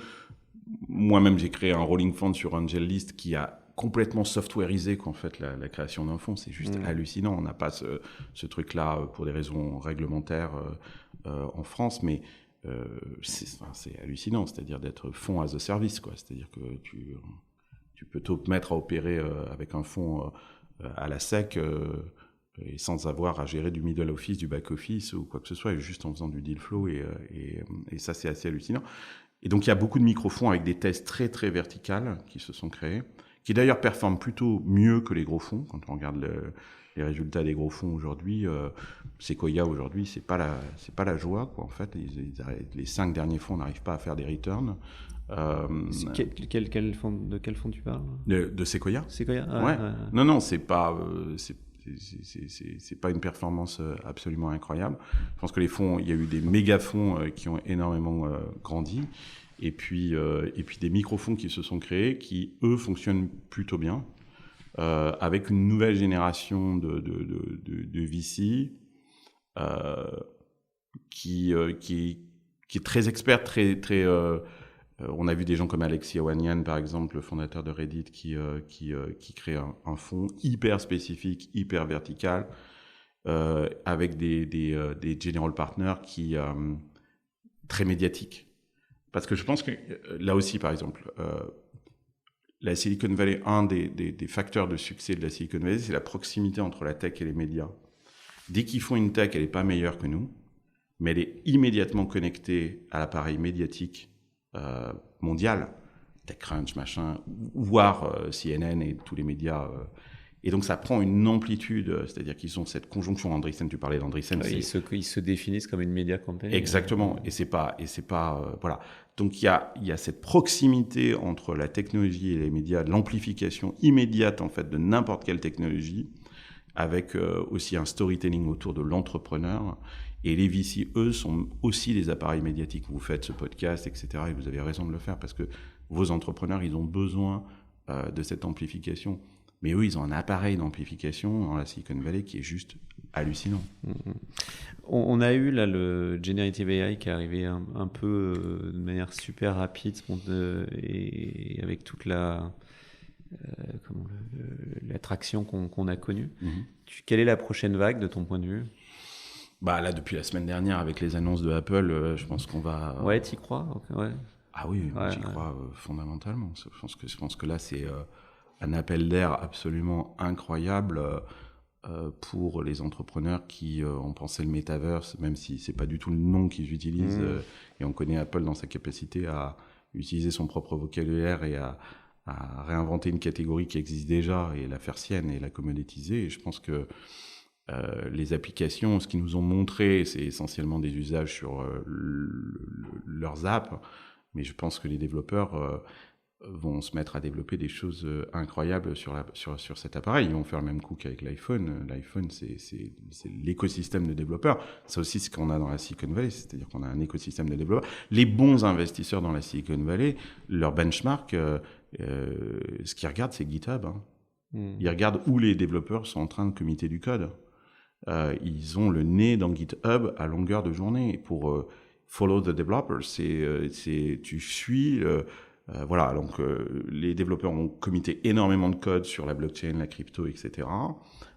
Moi-même, j'ai créé un rolling fund sur AngelList qui a complètement softwareisé qu'en fait la création d'un fonds. C'est juste hallucinant. On n'a pas ce truc-là pour des raisons réglementaires en France, mais c'est hallucinant. C'est-à-dire d'être fonds as a service, quoi. C'est-à-dire que tu peux te mettre à opérer avec un fonds à la sec et sans avoir à gérer du middle office, du back office ou quoi que ce soit, juste en faisant du deal flow et ça, c'est assez hallucinant. Et donc, il y a beaucoup de micro-fonds avec des thèses très, très verticales qui se sont créés, qui d'ailleurs performent plutôt mieux que les gros fonds. Quand on regarde les résultats des gros fonds aujourd'hui, Sequoia aujourd'hui, c'est pas la joie, quoi. En fait, les 5 derniers fonds n'arrivent pas à faire des returns. De quel fonds tu parles? De Sequoia. Sequoia. Ouais. Non, c'est pas une performance absolument incroyable. Je pense que les fonds, il y a eu des méga fonds qui ont énormément grandi, et puis des micro-fonds qui se sont créés, qui eux fonctionnent plutôt bien, avec une nouvelle génération de VC qui est très experte, très on a vu des gens comme Alexis Ohanian, par exemple, le fondateur de Reddit, qui crée un fonds hyper spécifique, hyper vertical, avec des general partners très médiatiques. Parce que je pense que là aussi, par exemple, la Silicon Valley, un des facteurs de succès de la Silicon Valley, c'est la proximité entre la tech et les médias. Dès qu'ils font une tech, elle n'est pas meilleure que nous, mais elle est immédiatement connectée à l'appareil médiatique mondial, TechCrunch, machin, voire CNN et tous les médias. Et donc ça prend une amplitude, c'est-à-dire qu'ils ont cette conjonction. Andreessen, tu parlais d'Andreessen. Ils se définissent comme une media company. Exactement. Et c'est pas voilà. Donc il y a cette proximité entre la technologie et les médias, l'amplification immédiate en fait de n'importe quelle technologie, avec aussi un storytelling autour de l'entrepreneur. Et les VC, eux, sont aussi des appareils médiatiques. Vous faites ce podcast, etc. Et vous avez raison de le faire parce que vos entrepreneurs, ils ont besoin de cette amplification. Mais eux, ils ont un appareil d'amplification dans la Silicon Valley qui est juste hallucinant. On a eu là le Generative AI qui est arrivé un peu de manière super rapide et avec toute l'attraction qu'on a connue. Quelle est la prochaine vague de ton point de vue? Là, depuis la semaine dernière, avec les annonces de Apple, je pense qu'on va... Ouais, t'y crois? Ouais. Ah oui, j'y crois fondamentalement. Je pense que là, c'est un appel d'air absolument incroyable pour les entrepreneurs qui ont pensé le metaverse, même si c'est pas du tout le nom qu'ils utilisent. Et on connaît Apple dans sa capacité à utiliser son propre vocabulaire et à réinventer une catégorie qui existe déjà et la faire sienne et la commoditiser. Et je pense que les applications, ce qu'ils nous ont montré, c'est essentiellement des usages sur leurs apps, mais je pense que les développeurs vont se mettre à développer des choses incroyables sur cet appareil. Ils vont faire le même coup qu'avec l'iPhone. L'iPhone, c'est l'écosystème de développeurs. C'est aussi ce qu'on a dans la Silicon Valley, c'est-à-dire qu'on a un écosystème de développeurs. Les bons investisseurs dans la Silicon Valley, leur benchmark, ce qu'ils regardent, c'est GitHub. Ils regardent où les développeurs sont en train de committer du code. Ils ont le nez dans GitHub à longueur de journée pour follow the developers. Tu suis... voilà, donc les développeurs ont commité énormément de code sur la blockchain, la crypto, etc.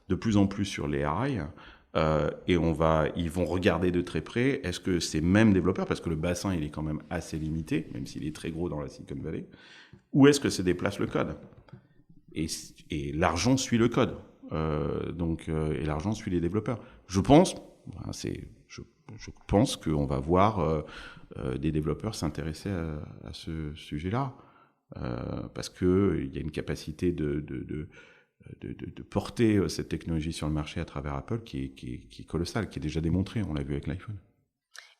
De plus en plus sur les AI. Et ils vont regarder de très près, est-ce que ces mêmes développeurs, parce que le bassin il est quand même assez limité, même s'il est très gros dans la Silicon Valley, où est-ce que se déplace le code? Et l'argent suit le code. Et l'argent suit les développeurs. Je pense qu'on va voir des développeurs s'intéresser à ce sujet-là, parce qu'il y a une capacité de porter cette technologie sur le marché à travers Apple qui est colossale, qui est déjà démontrée, on l'a vu avec l'iPhone.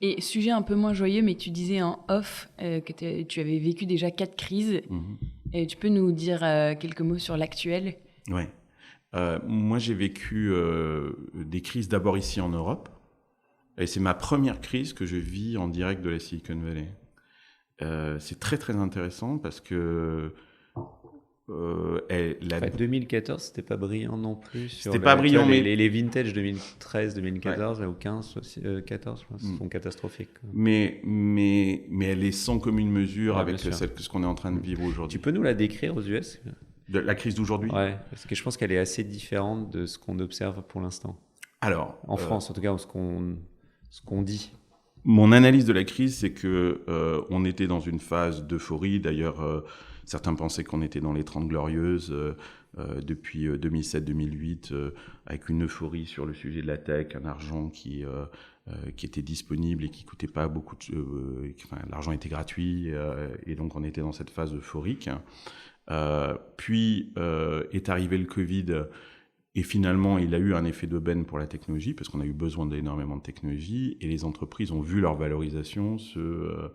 Et sujet un peu moins joyeux, mais tu disais en off que tu avais vécu déjà 4 crises. Et tu peux nous dire quelques mots sur l'actuelle? Ouais. Moi, j'ai vécu des crises d'abord ici en Europe. Et c'est ma première crise que je vis en direct de la Silicon Valley. C'est très, très intéressant parce que... 2014, c'était pas brillant non plus. C'était pas brillant, mais... Les vintage 2013, 2014, ou 15, 14, je pense, sont catastrophiques. Mais elle est sans commune mesure avec ce qu'on est en train de vivre aujourd'hui. Tu peux nous la décrire aux US? De la crise d'aujourd'hui? Ouais, parce que je pense qu'elle est assez différente de ce qu'on observe pour l'instant. Alors, en France, en tout cas, ce qu'on dit. Mon analyse de la crise, c'est que on était dans une phase d'euphorie. D'ailleurs, certains pensaient qu'on était dans les 30 glorieuses depuis 2007-2008, avec une euphorie sur le sujet de la tech, un argent qui était disponible et qui coûtait pas beaucoup. L'argent était gratuit et donc on était dans cette phase euphorique. Puis est arrivé le Covid. Et finalement, il a eu un effet d'aubaine pour la technologie, parce qu'on a eu besoin d'énormément de technologie, et les entreprises ont vu leur valorisation se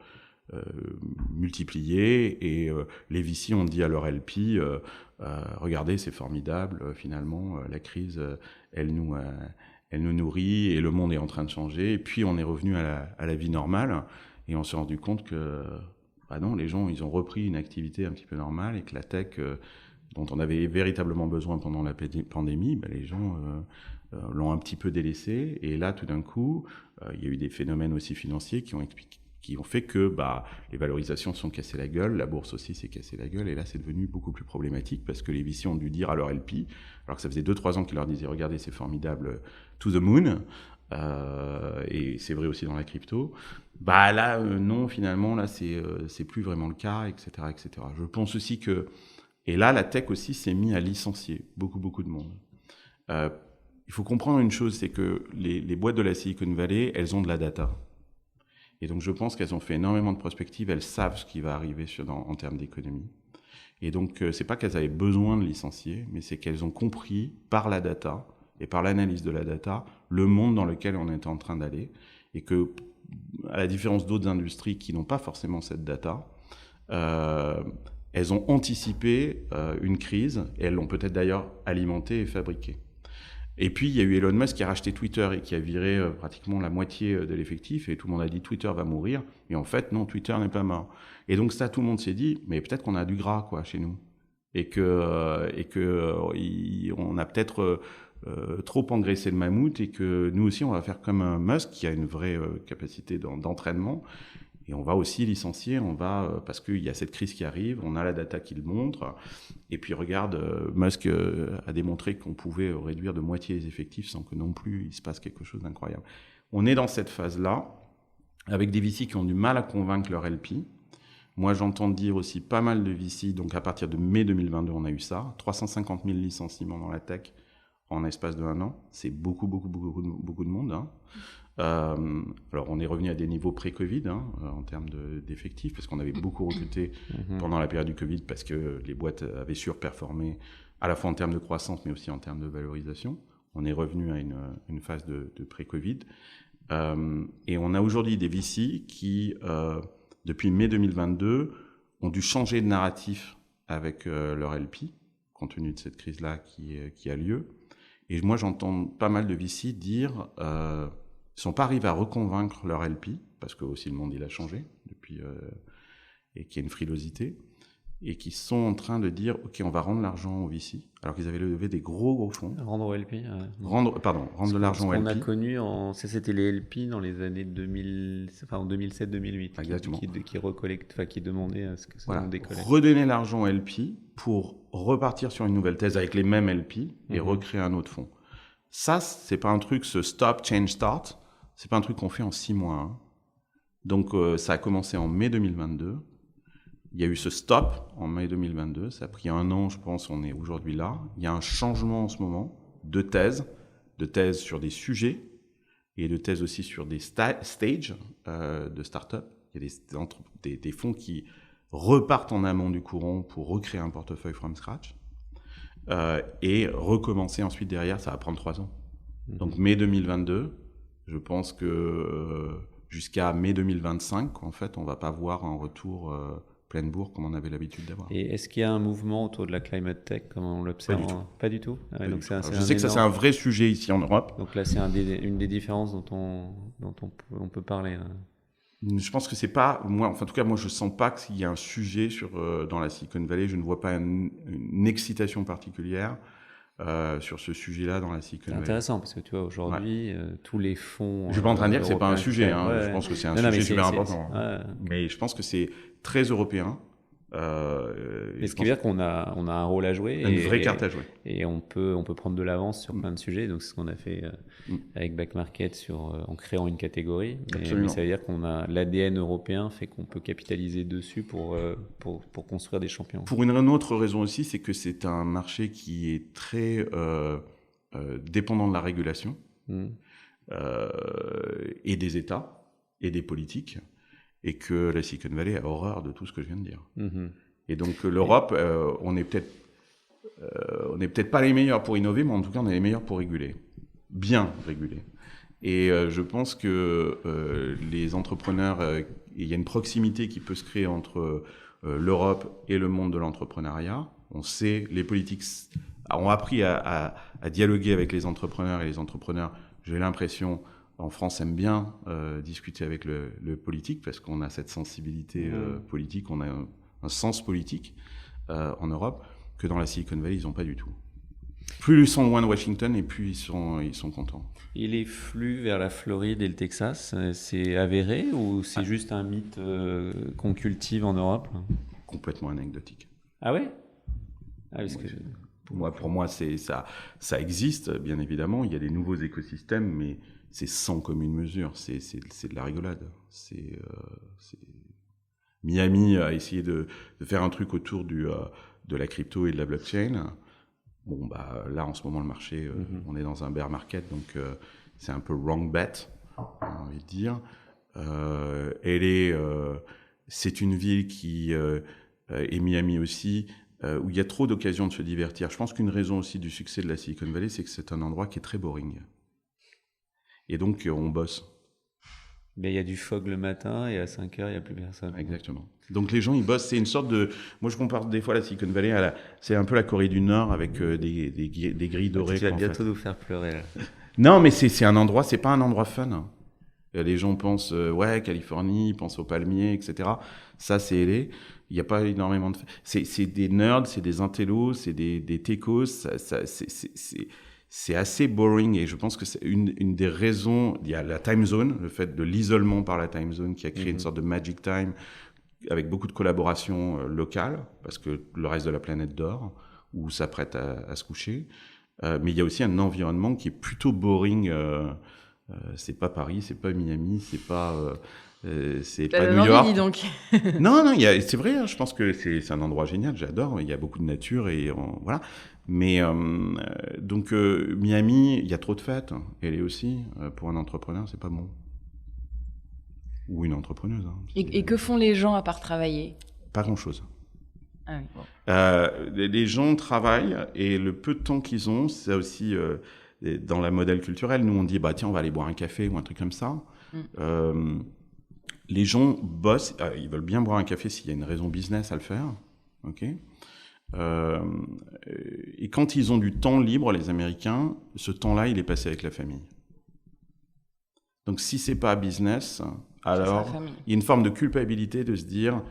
multiplier, et les VC ont dit à leur LP, regardez, c'est formidable, finalement, la crise, elle nous nourrit, et le monde est en train de changer. Et puis, on est revenu à la vie normale, et on s'est rendu compte que, non, les gens, ils ont repris une activité un petit peu normale, et que la tech... dont on avait véritablement besoin pendant la pandémie, les gens l'ont un petit peu délaissé. Et là, tout d'un coup, il y a eu des phénomènes aussi financiers qui ont fait que les valorisations se sont cassées la gueule, la bourse aussi s'est cassée la gueule, et là, c'est devenu beaucoup plus problématique parce que les VC ont dû dire à leur LP, alors que ça faisait 2-3 ans qu'ils leur disaient « Regardez, c'est formidable, to the moon », et c'est vrai aussi dans la crypto, là, non, finalement, là, c'est plus vraiment le cas, etc., etc. Je pense aussi que... Et là, la tech aussi s'est mise à licencier beaucoup de monde. Il faut comprendre une chose, c'est que les boîtes de la Silicon Valley, elles ont de la data. Et donc, je pense qu'elles ont fait énormément de prospectives, elles savent ce qui va arriver en termes d'économie. Et donc, c'est pas qu'elles avaient besoin de licencier, mais c'est qu'elles ont compris par la data et par l'analyse de la data le monde dans lequel on est en train d'aller. Et que, à la différence d'autres industries qui n'ont pas forcément cette data, elles ont anticipé une crise, et elles l'ont peut-être d'ailleurs alimentée et fabriquée. Et puis, il y a eu Elon Musk qui a racheté Twitter et qui a viré pratiquement la moitié de l'effectif, et tout le monde a dit « Twitter va mourir », et en fait, non, Twitter n'est pas mort. Et donc ça, tout le monde s'est dit « Mais peut-être qu'on a du gras chez nous », et on a peut-être trop engraissé le mammouth, et que nous aussi, on va faire comme Musk, qui a une vraie capacité d'entraînement. Et on va aussi licencier, parce qu'il y a cette crise qui arrive, on a la data qui le montre. Et puis regarde, Musk a démontré qu'on pouvait réduire de moitié les effectifs sans que non plus il se passe quelque chose d'incroyable. On est dans cette phase-là, avec des VC qui ont du mal à convaincre leur LP. Moi, j'entends dire aussi pas mal de VC, donc à partir de mai 2022, on a eu ça, 350 000 licenciements dans la tech en espace de 1 an. C'est beaucoup de monde, hein. Alors, on est revenu à des niveaux pré-Covid en termes d'effectifs, parce qu'on avait beaucoup recruté pendant la période du Covid, parce que les boîtes avaient surperformé à la fois en termes de croissance, mais aussi en termes de valorisation. On est revenu à une phase de pré-Covid. Et on a aujourd'hui des VC qui, depuis mai 2022, ont dû changer de narratif avec leur LP, compte tenu de cette crise-là qui a lieu. Et moi, j'entends pas mal de VC dire... Ils ne sont pas arrivés à reconvaincre leur LP, parce que aussi le monde il a changé depuis, et qu'il y a une frilosité, et qui sont en train de dire ok, on va rendre l'argent aux VC, alors qu'ils avaient levé des gros fonds. Rendre au LP. Rendre de l'argent aux LP. Ce qu'on a connu, c'était les LP dans les années 2007-2008, qui recollectent, qui demandaient à ce que ça décollecte. Redonner l'argent aux LP pour repartir sur une nouvelle thèse avec les mêmes LP et recréer un autre fonds. Ça, c'est pas un truc, ce stop, change, start. C'est pas un truc qu'on fait en 6 mois. Donc, ça a commencé en mai 2022. Il y a eu ce stop en mai 2022. Ça a pris 1 an, je pense. On est aujourd'hui là. Il y a un changement en ce moment de thèse sur des sujets et de thèses aussi sur des stages de start-up. Il y a des fonds qui repartent en amont du courant pour recréer un portefeuille from scratch et recommencer ensuite derrière. Ça va prendre 3 ans. Donc, mai 2022. Je pense que jusqu'à mai 2025, en fait, on ne va pas voir un retour pleine bourre comme on avait l'habitude d'avoir. Et est-ce qu'il y a un mouvement autour de la climate tech, comme on l'observe? Pas du tout. Ah, donc je sais que ça, c'est un vrai sujet ici en Europe. Donc là, c'est une des différences dont on peut parler. Je pense que c'est pas... en tout cas, moi, je ne sens pas qu'il y a un sujet dans la Silicon Valley. Je ne vois pas une excitation particulière. Sur ce sujet-là dans la Silicon Valley. C'est intéressant parce que tu vois aujourd'hui tous les fonds. Je suis pas en train de dire que c'est pas un sujet. Je pense que c'est un sujet super important. Mais je pense que c'est très européen. Mais ce qui veut dire qu'on a un rôle à jouer. Une vraie carte à jouer. Et on peut prendre de l'avance sur plein de sujets. Donc c'est ce qu'on a fait avec Back Market en créant une catégorie. Mais ça veut dire qu'on a l'ADN européen fait qu'on peut capitaliser dessus pour construire des champions. Pour une autre raison aussi, c'est que c'est un marché qui est très dépendant de la régulation et des États et des politiques. Et que la Silicon Valley a horreur de tout ce que je viens de dire. Et donc l'Europe, on n'est peut-être pas les meilleurs pour innover, mais en tout cas, on est les meilleurs pour réguler. Bien réguler. Et je pense que les entrepreneurs, il y a une proximité qui peut se créer entre l'Europe et le monde de l'entrepreneuriat. On sait, les politiques ont appris à dialoguer avec les entrepreneurs, et les entrepreneurs, j'ai l'impression, en France, aiment bien discuter avec le politique, parce qu'on a cette sensibilité politique, on a un sens politique en Europe, que dans la Silicon Valley, ils n'ont pas du tout. Plus ils sont loin de Washington, et plus ils sont contents. Et les flux vers la Floride et le Texas, c'est avéré ou c'est juste un mythe qu'on cultive en Europe? Complètement anecdotique. Ah ouais? Parce que... Pour moi, ça existe, bien évidemment. Il y a des nouveaux écosystèmes, mais c'est sans commune mesure. C'est de la rigolade. Miami a essayé de faire un truc autour de la crypto et de la blockchain. Bon, bah, là, en ce moment, le marché, on est dans un bear market, donc c'est un peu wrong bet, on a envie de dire. C'est une ville qui, et Miami aussi, où il y a trop d'occasions de se divertir. Je pense qu'une raison aussi du succès de la Silicon Valley, c'est que c'est un endroit qui est très boring. Et donc, on bosse. Mais il y a du fog le matin et à 5 heures, il n'y a plus personne. Exactement. Donc les gens, ils bossent. C'est une sorte de... Moi, je compare des fois la Silicon Valley c'est un peu la Corée du Nord avec des grilles dorées. Tu vas bientôt nous faire pleurer, là. Non, mais c'est un endroit, c'est pas un endroit fun. Les gens pensent, Californie, ils pensent aux palmiers, etc. Ça, c'est LA. Il n'y a pas énormément de... C'est des nerds, c'est des intellos, c'est des techos. C'est assez boring, et je pense que c'est une des raisons. Il y a la time zone, le fait de l'isolement par la time zone qui a créé une sorte de magic time avec beaucoup de collaborations locales, parce que le reste de la planète dort ou s'apprête à se coucher. Mais il y a aussi un environnement qui est plutôt boring. C'est pas Paris, c'est pas Miami, c'est pas New York. Envie, donc. Non, c'est vrai. Hein, je pense que c'est un endroit génial. J'adore. Il y a beaucoup de nature et voilà. Mais donc Miami, il y a trop de fêtes. Elle est aussi pour un entrepreneur, c'est pas bon. Ou une entrepreneuse. Hein. Et que font les gens à part travailler? Pas grand-chose. Ah oui. Les gens travaillent, et le peu de temps qu'ils ont, c'est aussi dans la modèle culturelle. Nous, on dit tiens, on va aller boire un café ou un truc comme ça. Les gens bossent, ils veulent bien boire un café s'il y a une raison business à le faire. Ok. Et quand ils ont du temps libre, les Américains, ce temps-là, il est passé avec la famille. Donc, si c'est pas business, alors il y a une forme de culpabilité de se dire,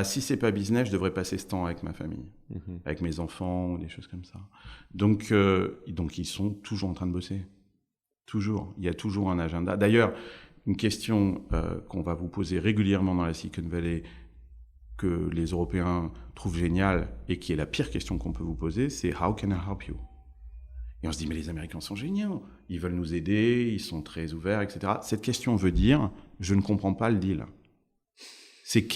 si c'est pas business, je devrais passer ce temps avec ma famille, avec mes enfants, ou des choses comme ça. Donc, ils sont toujours en train de bosser. Toujours. Il y a toujours un agenda. D'ailleurs, une question qu'on va vous poser régulièrement dans la Silicon Valley, que les Européens trouvent géniale et qui est la pire question qu'on peut vous poser, c'est « How can I help you ?» Et on se dit « Mais les Américains sont géniaux, ils veulent nous aider, ils sont très ouverts, etc. » Cette question veut dire « Je ne comprends pas le deal. » C'est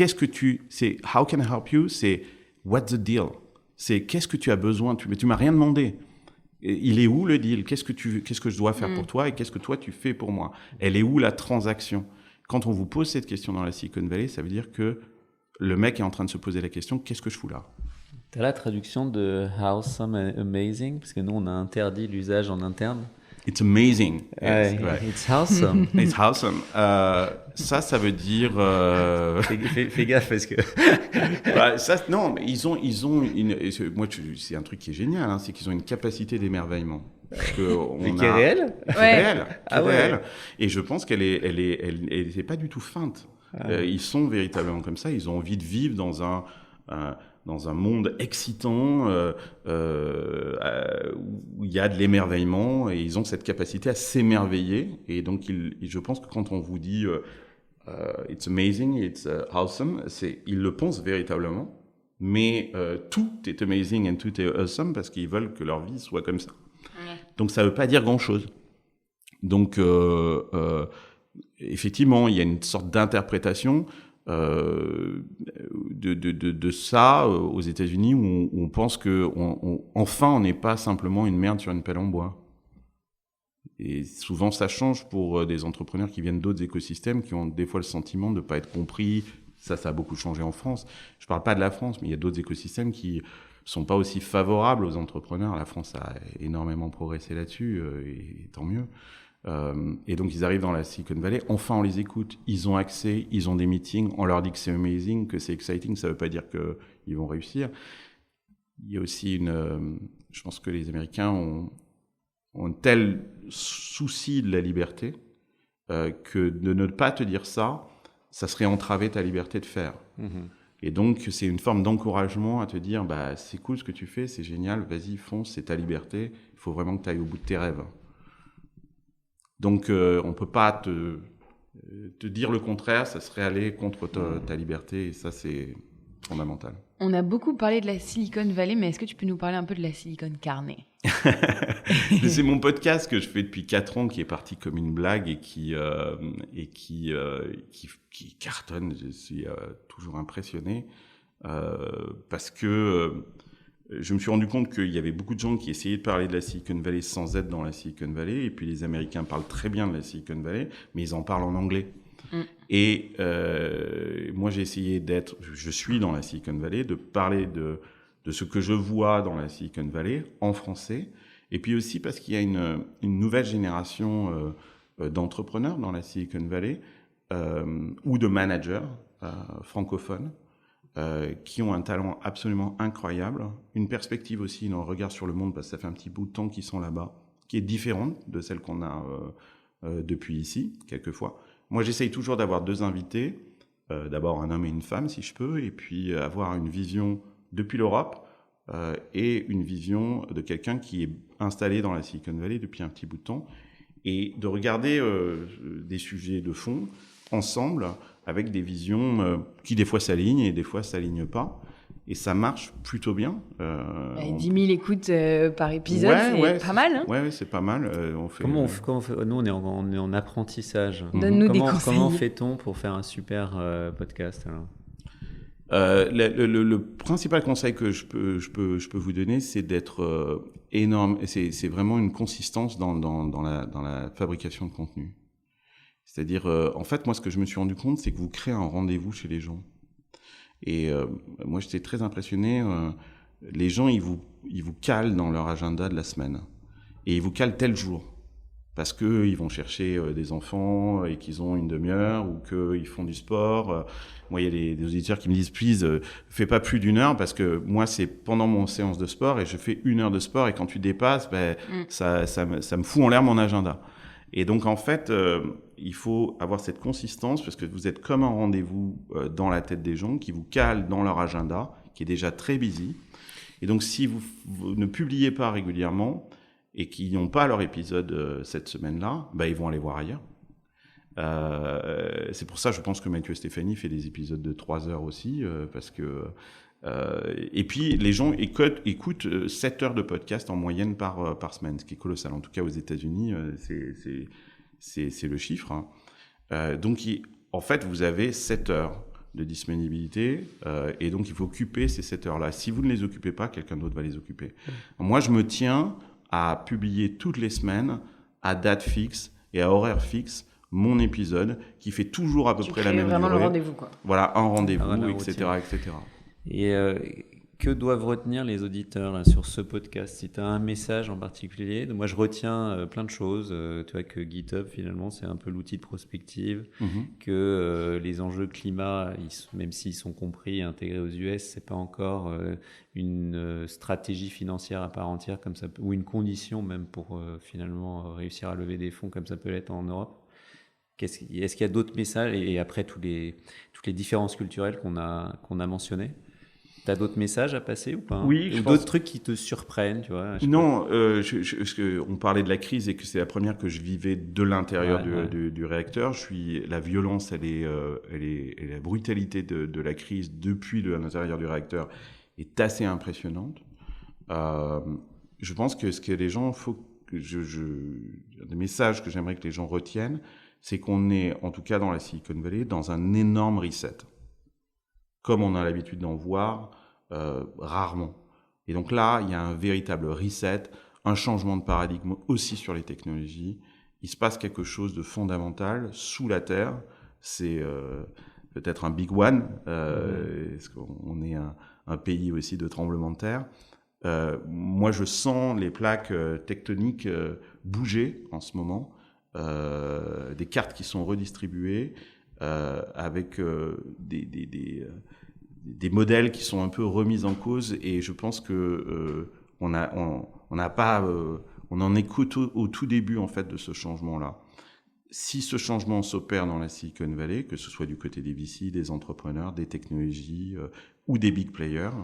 c'est « How can I help you ?» C'est « What's the deal ?» C'est « Qu'est-ce que tu as besoin ?» Mais tu m'as rien demandé. Il est où le deal? Qu'est-ce que je dois faire pour toi, et qu'est-ce que toi tu fais pour moi? Elle est où la transaction? Quand on vous pose cette question dans la Silicon Valley, ça veut dire que le mec est en train de se poser la question, qu'est-ce que je fous là? Tu as la traduction de Awesome and Amazing, parce que nous, on a interdit l'usage en interne. It's amazing. Right. It's awesome. It's awesome. Ça veut dire... Fais gaffe, parce que... non, mais ils ont moi, c'est un truc qui est génial, hein, c'est qu'ils ont une capacité d'émerveillement. Mais qui est réelle? Réelle. Et je pense qu'elle est pas du tout feinte. Ils sont véritablement comme ça. Ils ont envie de vivre dans un monde excitant où il y a de l'émerveillement, et ils ont cette capacité à s'émerveiller. Et donc, je pense que quand on vous dit it's amazing, it's awesome, ils le pensent véritablement. Mais tout est amazing et tout est awesome parce qu'ils veulent que leur vie soit comme ça. Donc, ça ne veut pas dire grand-chose. Donc, effectivement, il y a une sorte d'interprétation de ça aux États-Unis où on pense que enfin on n'est pas simplement une merde sur une pelle en bois. Et souvent ça change pour des entrepreneurs qui viennent d'autres écosystèmes, qui ont des fois le sentiment de ne pas être compris. ça a beaucoup changé en France. Je ne parle pas de la France, mais il y a d'autres écosystèmes qui sont pas aussi favorables aux entrepreneurs. La France a énormément progressé là-dessus, et tant mieux. Et donc, ils arrivent dans la Silicon Valley. Enfin, on les écoute. Ils ont accès, ils ont des meetings. On leur dit que c'est amazing, que c'est exciting. Ça ne veut pas dire qu'ils vont réussir. Il y a aussi je pense que les Américains ont un tel souci de la liberté que de ne pas te dire ça serait entraver ta liberté de faire. Et donc, c'est une forme d'encouragement à te dire, c'est cool ce que tu fais, c'est génial, vas-y, fonce, c'est ta liberté. Il faut vraiment que tu ailles au bout de tes rêves. Donc, on ne peut pas te dire le contraire, ça serait aller contre ta liberté, et ça, c'est fondamental. On a beaucoup parlé de la Silicon Valley, mais est-ce que tu peux nous parler un peu de la Silicon Carnet? C'est mon podcast que je fais depuis 4 ans, qui est parti comme une blague et qui cartonne. Je suis toujours impressionné parce que je me suis rendu compte qu'il y avait beaucoup de gens qui essayaient de parler de la Silicon Valley sans être dans la Silicon Valley. Et puis les Américains parlent très bien de la Silicon Valley, mais ils en parlent en anglais. Et moi, j'ai essayé je suis dans la Silicon Valley, de parler de ce que je vois dans la Silicon Valley en français. Et puis aussi parce qu'il y a une nouvelle génération d'entrepreneurs dans la Silicon Valley ou de managers francophones qui ont un talent absolument incroyable, une perspective aussi, un regard sur le monde, parce que ça fait un petit bout de temps qu'ils sont là-bas, qui est différente de celle qu'on a depuis ici, quelquefois. Moi, j'essaye toujours d'avoir 2 invités, d'abord un homme et une femme, si je peux, et puis avoir une vision depuis l'Europe et une vision de quelqu'un qui est installé dans la Silicon Valley depuis un petit bout de temps, et de regarder des sujets de fond ensemble, avec des visions qui des fois s'alignent et des fois s'alignent pas. Et ça marche plutôt bien. 10 000 écoutes par épisode, c'est pas mal. Hein, ouais, c'est pas mal. Comment on fait Nous, on est en apprentissage. Donne-nous des conseils. Comment fait-on pour faire un super podcast alors ? Le principal conseil que je peux vous donner, c'est d'être énorme. C'est vraiment une consistance dans la fabrication de contenu. C'est-à-dire, en fait, moi, ce que je me suis rendu compte, c'est que vous créez un rendez-vous chez les gens. Et moi, j'étais très impressionné. Les gens, ils vous calent dans leur agenda de la semaine. Et ils vous calent tel jour. Parce qu'ils vont chercher des enfants et qu'ils ont une demi-heure ou qu'ils font du sport. Moi, il y a des auditeurs qui me disent « Please, fais pas plus d'1 heure » parce que moi, c'est pendant mon séance de sport et je fais 1 heure de sport et quand tu dépasses, ça me fout en l'air mon agenda. Et donc, en fait, il faut avoir cette consistance parce que vous êtes comme un rendez-vous dans la tête des gens qui vous calent dans leur agenda, qui est déjà très busy. Et donc, si vous ne publiez pas régulièrement et qu'ils n'ont pas leur épisode cette semaine-là, ils vont aller voir ailleurs. C'est pour ça, je pense que Mathieu Stéphanie fait des épisodes de 3 heures aussi, parce que... et puis, les gens écoutent 7 heures de podcast en moyenne par semaine, ce qui est colossal. En tout cas, aux États-Unis, c'est le chiffre. Hein. Donc, en fait, vous avez 7 heures de disponibilité, et donc il faut occuper ces 7 heures-là. Si vous ne les occupez pas, quelqu'un d'autre va les occuper. Moi, je me tiens à publier toutes les semaines, à date fixe et à horaire fixe, mon épisode, qui fait toujours à peu près la même durée. Vraiment le rendez-vous, quoi. Voilà, un rendez-vous, etc., etc. Et que doivent retenir les auditeurs là, sur ce podcast? Si tu as un message en particulier, moi je retiens plein de choses. Tu vois que GitHub, finalement, c'est un peu l'outil de prospective, que les enjeux climat, même s'ils sont compris et intégrés aux US, c'est pas encore une stratégie financière à part entière, comme ça, ou une condition même pour finalement réussir à lever des fonds comme ça peut l'être en Europe. Est-ce qu'il y a d'autres messages, et après toutes les différences culturelles qu'on a mentionnées? T'as d'autres messages à passer ou pas? Oui, ou d'autres trucs qui te surprennent, tu vois? Non, on parlait de la crise et que c'est la première que je vivais de l'intérieur du réacteur. La violence, et la brutalité de la crise depuis l'intérieur du réacteur est assez impressionnante. Je pense que ce que les gens, des messages que j'aimerais que les gens retiennent, c'est qu'on est, en tout cas dans la Silicon Valley, dans un énorme reset, comme on a l'habitude d'en voir rarement. Et donc là, il y a un véritable reset, un changement de paradigme aussi sur les technologies. Il se passe quelque chose de fondamental sous la Terre. C'est peut-être un big one, parce qu'on est un pays aussi de tremblements de terre. Moi, je sens les plaques tectoniques bouger en ce moment, des cartes qui sont redistribuées, avec des modèles qui sont un peu remis en cause, et je pense que on en est au tout début en fait de ce changement-là. Si ce changement s'opère dans la Silicon Valley, que ce soit du côté des VC, des entrepreneurs, des technologies ou des big players,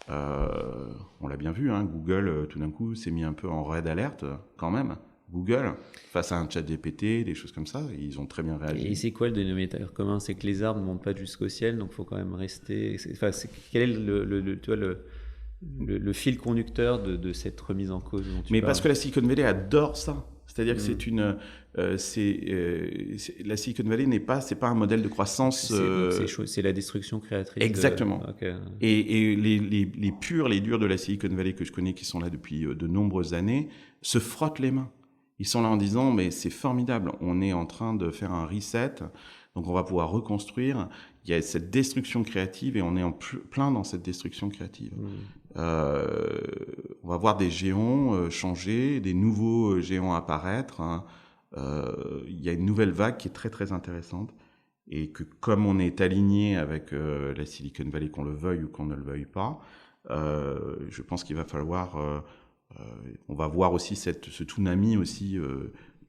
on l'a bien vu, hein, Google tout d'un coup s'est mis un peu en red alert quand même. Google, face à un chat GPT, des choses comme ça, ils ont très bien réagi. Et c'est quoi le dénominateur commun? C'est que les arbres ne montent pas jusqu'au ciel, donc il faut quand même rester... quel est le fil conducteur de cette remise en cause dont tu parles? Parce que la Silicon Valley adore ça. C'est-à-dire que la Silicon Valley c'est pas un modèle de croissance. C'est la destruction créatrice. Exactement. Okay. Et les purs, les durs de la Silicon Valley que je connais, qui sont là depuis de nombreuses années, se frottent les mains. Ils sont là en disant, mais c'est formidable, on est en train de faire un reset, donc on va pouvoir reconstruire. Il y a cette destruction créative et on est en plein dans cette destruction créative. On va voir des géants changer, des nouveaux géants apparaître. Hein. Il y a une nouvelle vague qui est très très intéressante, et que comme on est aligné avec la Silicon Valley, qu'on le veuille ou qu'on ne le veuille pas, je pense qu'il va falloir... on va voir aussi ce tsunami aussi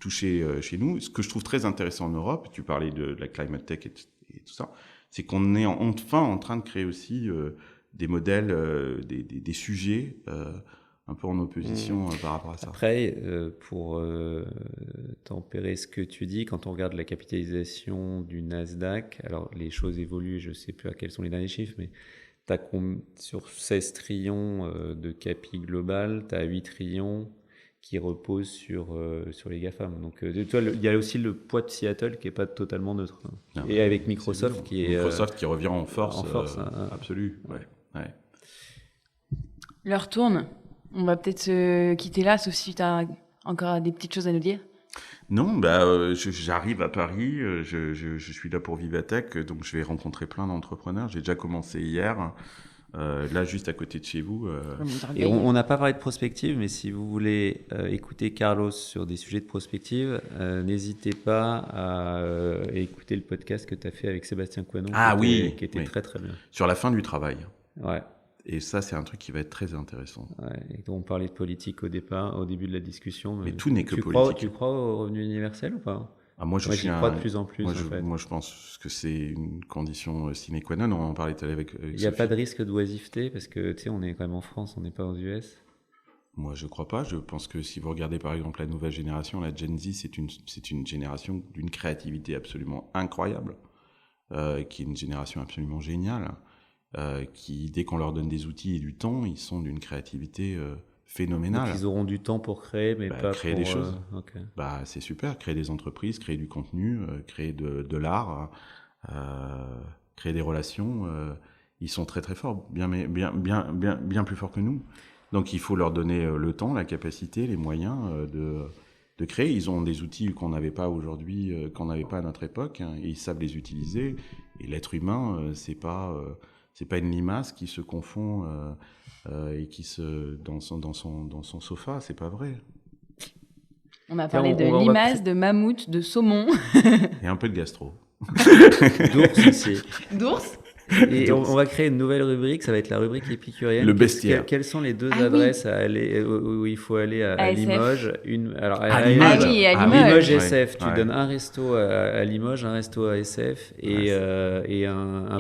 toucher chez nous. Ce que je trouve très intéressant en Europe, tu parlais de la climate tech et tout ça, c'est qu'on est enfin en train de créer aussi des modèles, des sujets un peu en opposition par rapport à ça. Après, pour tempérer ce que tu dis, quand on regarde la capitalisation du Nasdaq, alors les choses évoluent, je ne sais plus à quels sont les derniers chiffres, mais sur 16 trillions de capi global, tu as 8 trillions qui reposent sur les GAFAM. Donc, il y a aussi le poids de Seattle qui n'est pas totalement neutre. Hein. Et avec Microsoft Microsoft qui revient en force. Absolue. Ouais. L'heure tourne. On va peut-être se quitter là, sauf si tu as encore des petites choses à nous dire. Non, j'arrive à Paris, je suis là pour Vivatech, donc je vais rencontrer plein d'entrepreneurs. J'ai déjà commencé hier, là juste à côté de chez vous. Et on n'a pas parlé de prospective, mais si vous voulez écouter Carlos sur des sujets de prospective, n'hésitez pas à écouter le podcast que tu as fait avec Sébastien Coinon, qui était très très bien. Sur la fin du travail. Ouais. Et ça, c'est un truc qui va être très intéressant. Ouais, et donc on parlait de politique au début de la discussion. Mais tout n'est que politique. Tu crois au revenu universel ou pas? Moi, j'y crois de plus en plus. Moi, je pense que c'est une condition sine qua non. On en parlait tout à l'heure avec Il n'y a pas de risque d'oisiveté parce que, tu sais, on est quand même en France, on n'est pas aux US. Moi, je crois pas. Je pense que si vous regardez par exemple la nouvelle génération, la Gen Z, c'est une génération d'une créativité absolument incroyable, qui est une génération absolument géniale. Qui, dès qu'on leur donne des outils et du temps, ils sont d'une créativité phénoménale. Donc ils auront du temps pour créer, mais pas créer pour... des choses. Okay. C'est super, créer des entreprises, créer du contenu, créer de l'art, créer des relations. Ils sont très très forts, bien plus forts que nous. Donc il faut leur donner le temps, la capacité, les moyens de créer. Ils ont des outils qu'on n'avait pas aujourd'hui, qu'on n'avait pas à notre époque, hein, et ils savent les utiliser. Et l'être humain, c'est pas une limace qui se confond et qui dans son sofa, c'est pas vrai. On a parlé de limace, de mammouth, de saumon. Et un peu de gastro. D'ours aussi. D'ours. Et on va créer une nouvelle rubrique, ça va être la rubrique épicurienne. Le bestiaire. Quelles sont les deux adresses à aller, où il faut aller à Limoges? À Limoges, SF, tu donnes un resto à Limoges, un resto à SF et un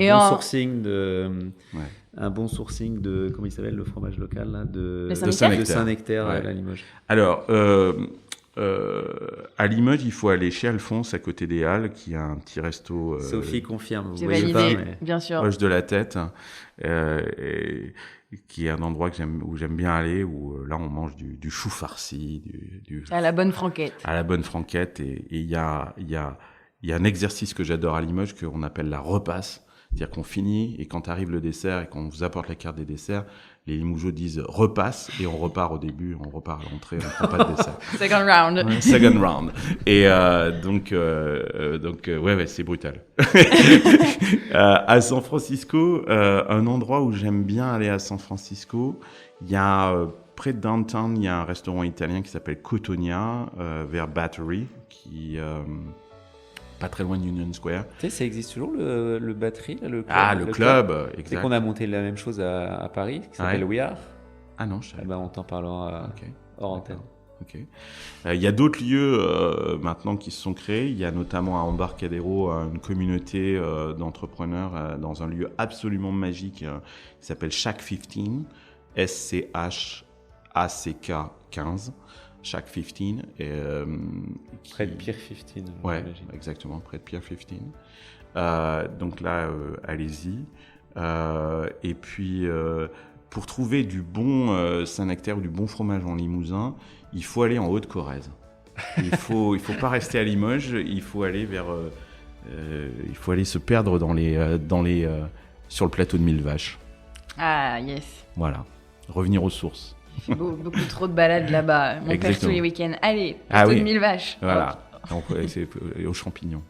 bon sourcing de comment il s'appelle le fromage local là, de Saint-Nectaire à Limoges. Alors à Limoges, il faut aller chez Alphonse, à côté des Halles, qui a un petit resto. Sophie confirme. C'est validé, bien sûr. Proche de la tête, qui est un endroit où j'aime bien aller, où là on mange du chou farci, à la bonne franquette. À la bonne franquette, et il y a un exercice que j'adore à Limoges qu'on appelle la repasse. C'est-à-dire qu'on finit et quand arrive le dessert et qu'on vous apporte la carte des desserts, les Limougeaux disent repasse et on repart au début, on repart à l'entrée, on prend pas de dessert. Second round. Ouais, second round. Et donc ouais, c'est brutal. À San Francisco, un endroit où j'aime bien aller à San Francisco, il y a près de downtown, il y a un restaurant italien qui s'appelle Cotonia, vers Battery, qui pas très loin de Union Square. Tu sais, ça existe toujours le Battery, là, le club. Ah, le club, exact. C'est qu'on a monté la même chose à Paris, qui s'appelle We Are. Ah non, je savais. On t'en parlera hors antenne. Ok. Il y a d'autres lieux maintenant qui se sont créés. Il y a notamment à Embarcadero une communauté d'entrepreneurs dans un lieu absolument magique qui s'appelle Shack 15, SCHACK 15. Shack 15. Près de Pier 15. Ouais, exactement, près de Pier 15. Donc là, allez-y. Et puis, pour trouver du bon Saint-Nectaire ou du bon fromage en Limousin, il faut aller en Haute-Corrèze. Il faut pas rester à Limoges, il faut aller il faut aller se perdre sur le plateau de Millevaches. Ah, yes. Voilà, revenir aux sources. Beaucoup trop de balades là-bas. Mon père tous les week-ends. Allez, plateau de Millevaches. Voilà, c'est aux champignons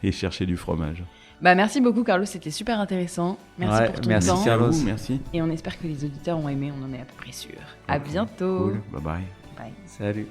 et chercher du fromage. Merci beaucoup Carlos, c'était super intéressant. Merci pour ton temps. Merci Carlos. Merci. Et on espère que les auditeurs ont aimé, on en est à peu près sûr. À bientôt. Cool. Bye bye. Bye. Salut.